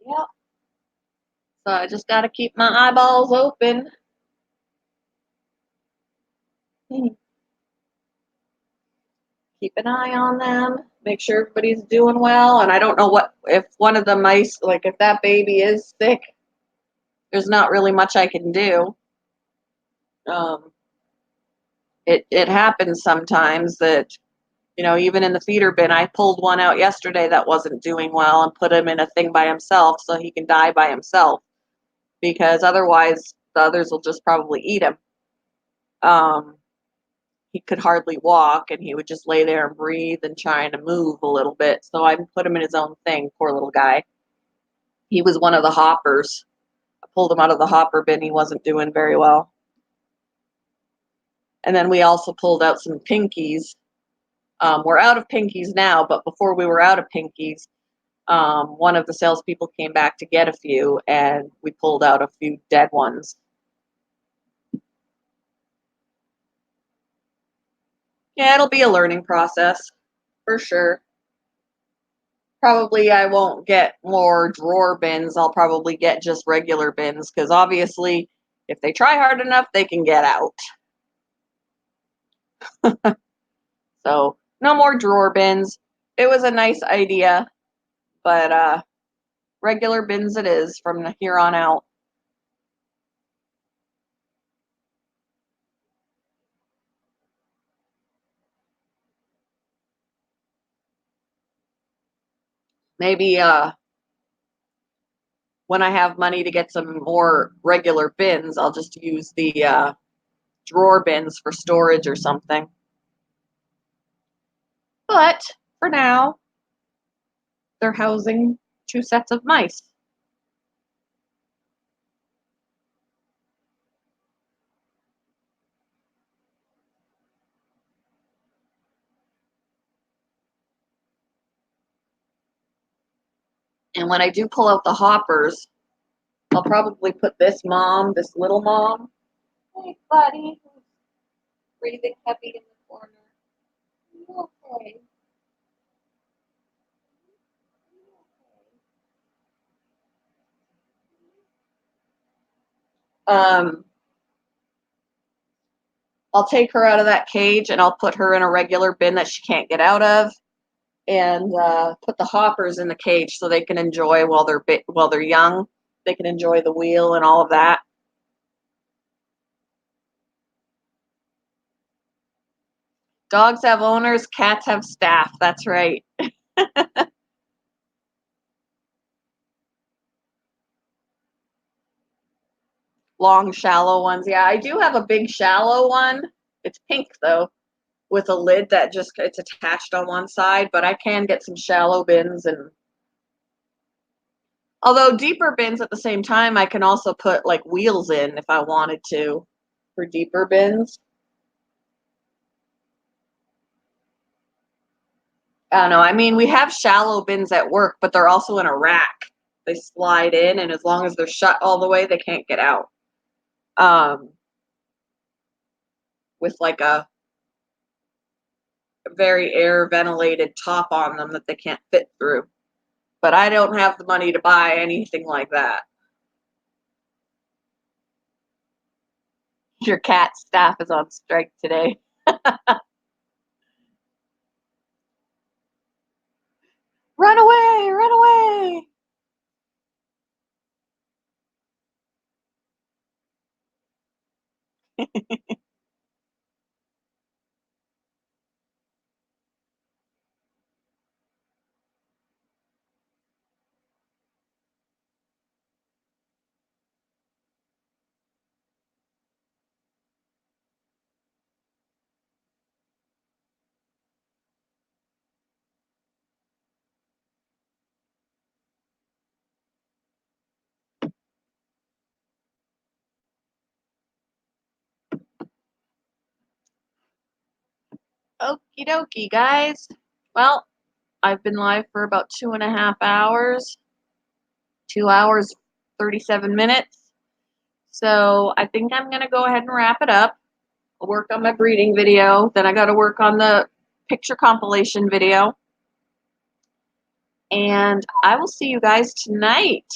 S1: Yep. So I just got to keep my eyeballs open. Keep an eye on them. Make sure everybody's doing well. And I don't know if one of the mice, like if that baby is sick, there's not really much I can do. Um, it happens sometimes that You know, even in the feeder bin, I pulled one out yesterday that wasn't doing well and put him in a thing by himself so he can die by himself, because otherwise the others will just probably eat him. Um, he could hardly walk and he would just lay there and breathe and trying to move a little bit. So I put him in his own thing, poor little guy. He was one of the hoppers. I pulled him out of the hopper bin. He wasn't doing very well. And then we also pulled out some pinkies. We're out of pinkies now, but before we were out of pinkies, one of the salespeople came back to get a few, and we pulled out a few dead ones. Yeah, it'll be a learning process for sure. Probably I won't get more drawer bins. I'll probably get just regular bins because obviously, if they try hard enough, they can get out. So, no more drawer bins. It was a nice idea, but regular bins it is from here on out. Maybe when I have money to get some more regular bins, I'll just use the drawer bins for storage or something. But for now, they're housing 2 sets of mice. And when I do pull out the hoppers, I'll probably put this mom, this little mom. Hey, buddy, who's breathing heavy in the corner. Are you okay? Um, I'll take her out of that cage and I'll put her in a regular bin that she can't get out of, and put the hoppers in the cage so they can enjoy while they're young. They can enjoy the wheel and all of that. Dogs have owners, cats have staff. That's right. Long, shallow ones. Yeah, I do have a big, shallow one. It's pink though, with a lid that just it's attached on one side. But I can get some shallow bins, and although deeper bins at the same time, I can also put like wheels in if I wanted to for deeper bins. I don't know. I mean, we have shallow bins at work, but they're also in a rack. They slide in, and as long as they're shut all the way, they can't get out. Um, with like a very air ventilated top on them that they can't fit through. But I don't have the money to buy anything like that. Your cat staff is on strike today. Run away! Run away! Okie dokie, guys. Well, I've been live for about 2.5 hours, 2 hours, 37 minutes. So I think I'm going to go ahead and wrap it up. I'll work on my breeding video. Then I got to work on the picture compilation video. And I will see you guys tonight.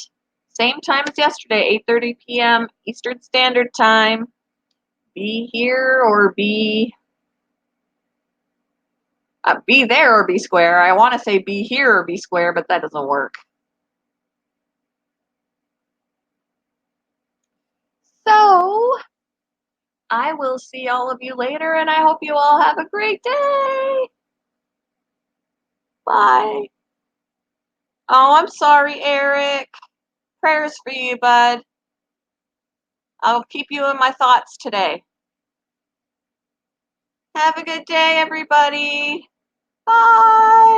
S1: Same time as yesterday, 8:30 p.m. Eastern Standard Time. Be here or be there or be square. I want to say be here or be square, but that doesn't work. So I will see all of you later, and I hope you all have a great day. Bye. Oh, I'm sorry, Eric. Prayers for you, bud. I'll keep you in my thoughts today. Have a good day, everybody. Bye.